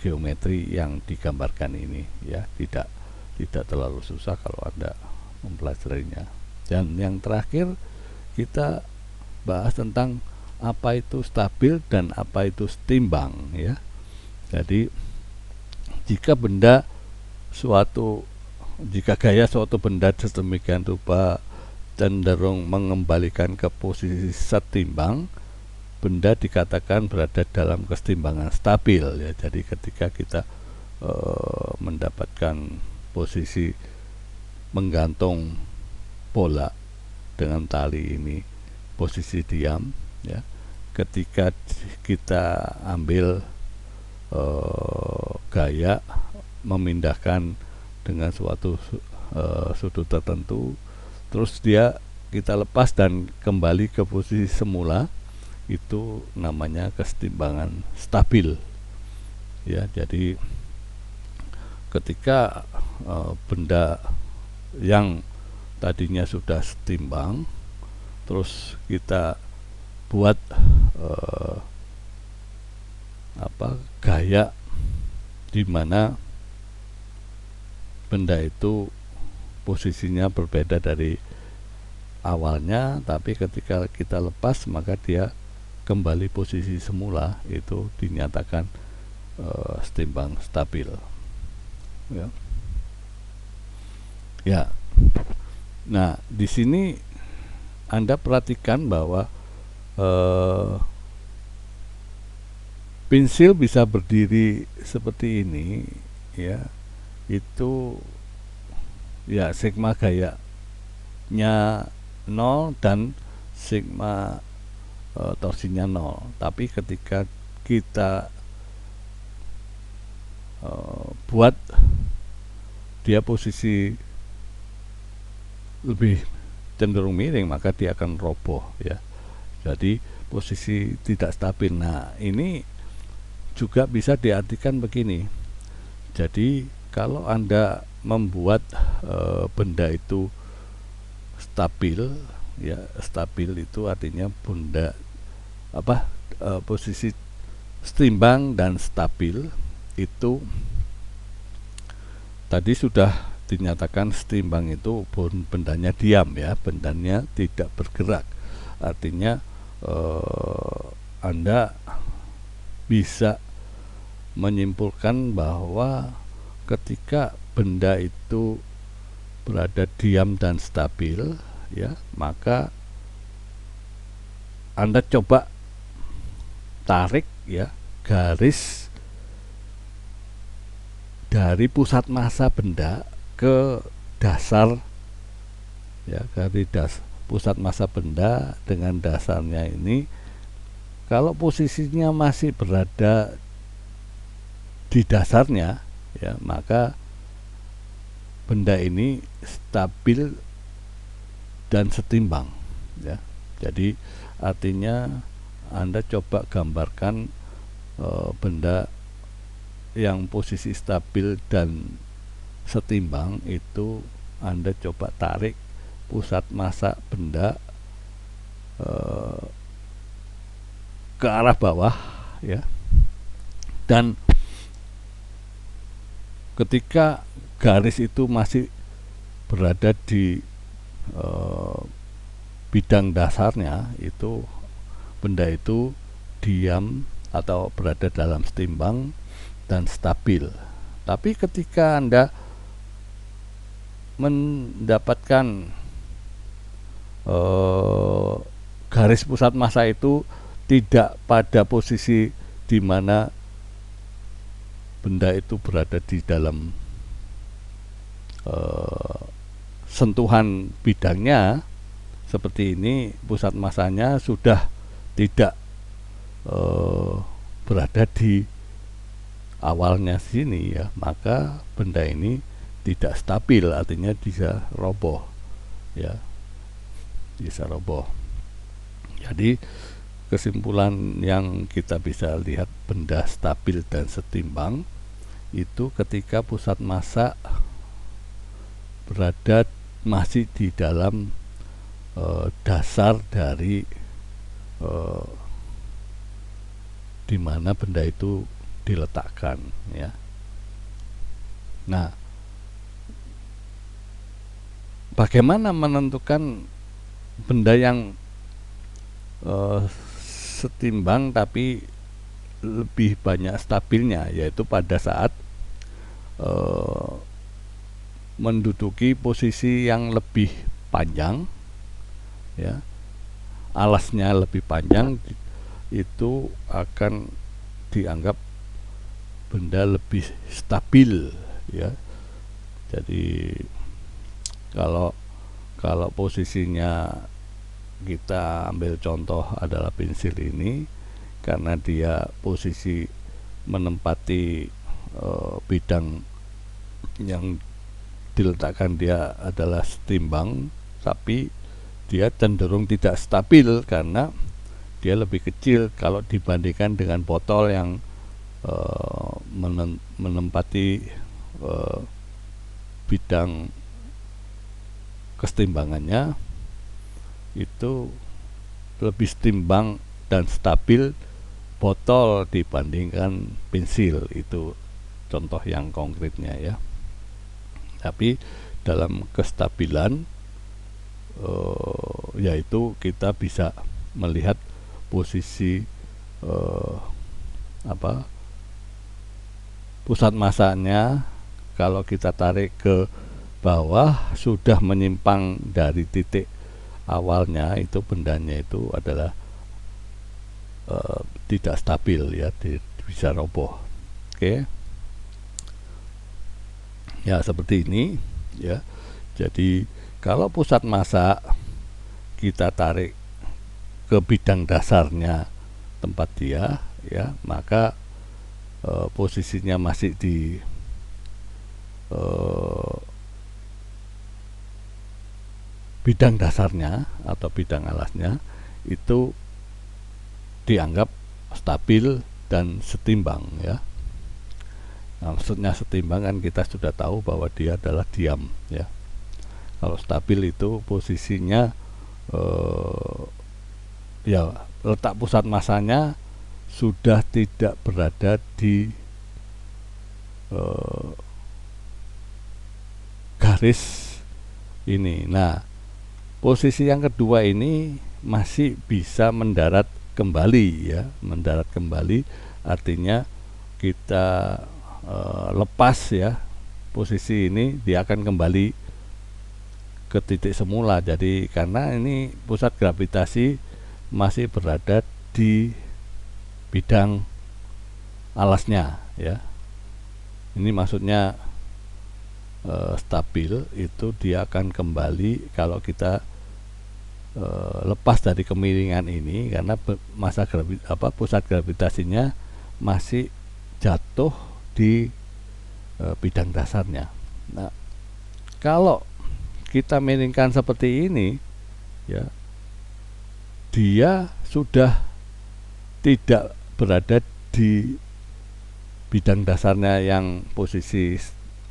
geometri yang digambarkan ini ya. Tidak terlalu susah kalau Anda mempelajarinya. Dan yang terakhir kita bahas tentang apa itu stabil dan apa itu setimbang ya. Jadi jika gaya suatu benda sedemikian rupa cenderung mengembalikan ke posisi setimbang, benda dikatakan berada dalam kesetimbangan stabil ya. Jadi ketika kita mendapatkan posisi menggantung bola dengan tali ini posisi diam ya, ketika kita ambil gaya memindahkan dengan suatu sudut tertentu, terus kita lepas dan kembali ke posisi semula, itu namanya kesetimbangan stabil ya. Jadi ketika benda yang tadinya sudah setimbang terus kita buat gaya di mana benda itu posisinya berbeda dari awalnya, tapi ketika kita lepas maka dia kembali posisi semula, itu dinyatakan setimbang stabil ya. Ya. Nah, di sini Anda perhatikan bahwa pensil bisa berdiri seperti ini ya. Itu ya sigma gayanya 0 dan sigma torsinya 0. Tapi ketika kita buat dia posisi lebih cenderung miring, maka dia akan roboh ya. Jadi posisi tidak stabil. Nah, ini juga bisa diartikan begini. Jadi kalau Anda membuat benda itu stabil ya, stabil itu artinya benda posisi setimbang dan stabil itu tadi sudah dinyatakan setimbang itu bendanya diam ya, bendanya tidak bergerak. Artinya Anda bisa menyimpulkan bahwa ketika benda itu berada diam dan stabil ya, maka Anda coba tarik ya garis dari pusat massa benda ke dasar ya, dari pusat massa benda dengan dasarnya ini. Kalau posisinya masih berada di dasarnya ya, maka benda ini stabil dan setimbang ya. Jadi artinya Anda coba gambarkan benda yang posisi stabil dan setimbang itu, Anda coba tarik pusat massa benda ke arah bawah ya, dan ketika garis itu masih berada di bidang dasarnya, itu benda itu diam atau berada dalam setimbang dan stabil. Tapi ketika Anda mendapatkan garis pusat massa itu tidak pada posisi di mana benda itu berada di dalam sentuhan bidangnya seperti ini, pusat massanya sudah tidak berada di awalnya sini ya, maka benda ini tidak stabil, artinya bisa roboh ya, bisa roboh. Jadi kesimpulan yang kita bisa lihat benda stabil dan setimbang itu ketika pusat massa berada masih di dalam dasar dari di mana benda itu diletakkan ya. Nah, bagaimana menentukan benda yang setimbang tapi lebih banyak stabilnya, yaitu pada saat menduduki posisi yang lebih panjang ya, alasnya lebih panjang, itu akan dianggap benda lebih stabil ya. Jadi kalau posisinya kita ambil contoh adalah pensil ini, karena dia posisi menempati bidang yang diletakkan dia adalah setimbang, tapi dia cenderung tidak stabil karena dia lebih kecil kalau dibandingkan dengan botol yang menempati bidang kesetimbangannya itu lebih setimbang dan stabil botol dibandingkan pensil. Itu contoh yang konkretnya ya. Tapi dalam kestabilan yaitu kita bisa melihat posisi pusat massanya kalau kita tarik ke bawah sudah menyimpang dari titik awalnya, itu bendanya itu adalah tidak stabil ya, bisa roboh. Oke. Ya seperti ini ya. Jadi kalau pusat massa kita tarik ke bidang dasarnya tempat dia, ya, maka posisinya masih di bidang dasarnya atau bidang alasnya, itu dianggap stabil dan setimbang, ya. Nah, maksudnya setimbang kan kita sudah tahu bahwa dia adalah diam, ya. Kalau stabil itu posisinya ya letak pusat masanya sudah tidak berada di garis ini. Nah, posisi yang kedua ini masih bisa mendarat kembali, ya. Mendarat kembali artinya kita lepas, ya, posisi ini, dia akan kembali ke titik semula. Jadi karena ini pusat gravitasi masih berada di bidang alasnya, ya. Ini maksudnya stabil itu dia akan kembali kalau kita lepas dari kemiringan ini, karena pusat gravitasinya masih jatuh di bidang dasarnya. Nah, kalau kita miringkan seperti ini, ya, dia sudah tidak berada di bidang dasarnya yang posisi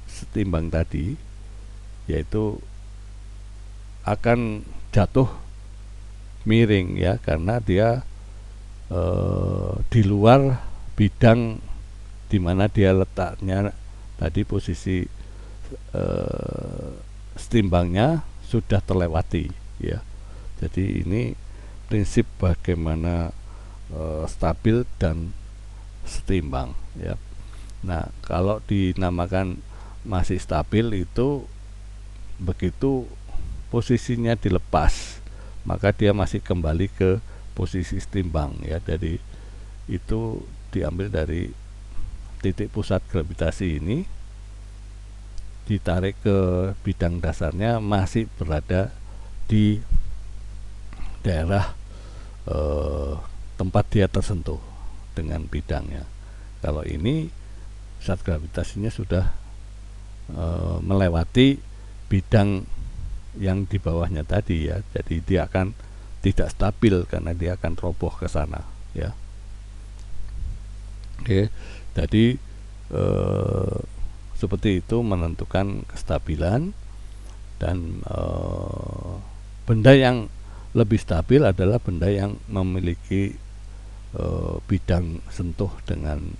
setimbang tadi, yaitu akan jatuh miring, ya, karena dia di luar bidang di mana dia letaknya tadi, posisi setimbangnya sudah terlewati, ya. Jadi ini prinsip bagaimana stabil dan setimbang, ya. Nah, kalau dinamakan masih stabil itu begitu posisinya dilepas, maka dia masih kembali ke posisi setimbang, ya. Jadi itu diambil dari titik pusat gravitasi ini, ditarik ke bidang dasarnya, masih berada di daerah tempat dia tersentuh dengan bidangnya. Kalau ini pusat gravitasinya sudah melewati bidang yang di bawahnya tadi, ya. Jadi dia akan tidak stabil karena dia akan roboh ke sana, ya. Oke, jadi seperti itu menentukan kestabilan. Dan benda yang lebih stabil adalah benda yang memiliki bidang sentuh dengan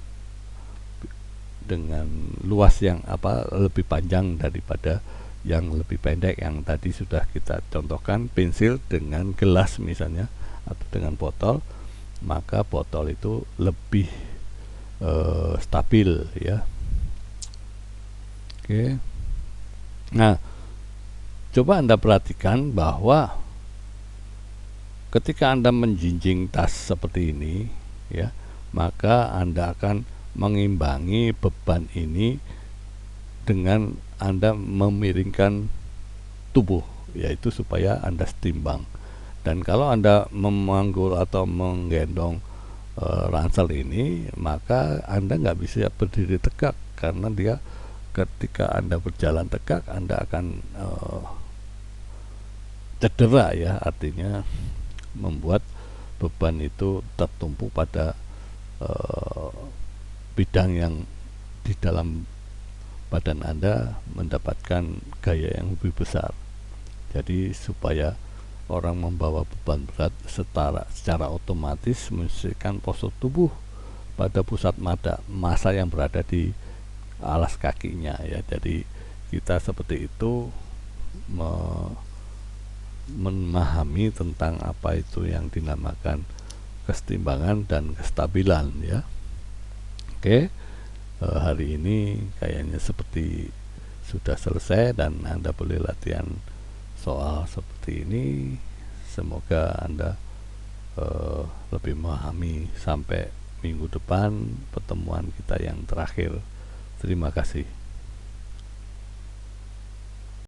luas yang lebih panjang daripada yang lebih pendek, yang tadi sudah kita contohkan pensil dengan gelas misalnya, atau dengan botol, maka botol itu lebih stabil, ya. Oke. Nah, coba Anda perhatikan bahwa ketika Anda menjinjing tas seperti ini, ya, maka Anda akan mengimbangi beban ini dengan Anda memiringkan tubuh, yaitu supaya Anda setimbang. Dan kalau Anda memanggul atau menggendong ransel ini, maka Anda nggak bisa berdiri tegak, karena dia ketika Anda berjalan tegak, Anda akan cedera, ya. Artinya membuat beban itu tertumpu pada bidang yang di dalam badan Anda mendapatkan gaya yang lebih besar. Jadi supaya orang membawa beban berat secara otomatis menyesuaikan postur tubuh pada pusat massa yang berada di alas kakinya, ya. Jadi kita seperti itu memahami tentang apa itu yang dinamakan kesetimbangan dan kestabilan, ya. Oke, hari ini kayaknya seperti sudah selesai dan Anda boleh latihan soal seperti ini. Semoga Anda lebih memahami. Sampai minggu depan pertemuan kita yang terakhir. Terima kasih.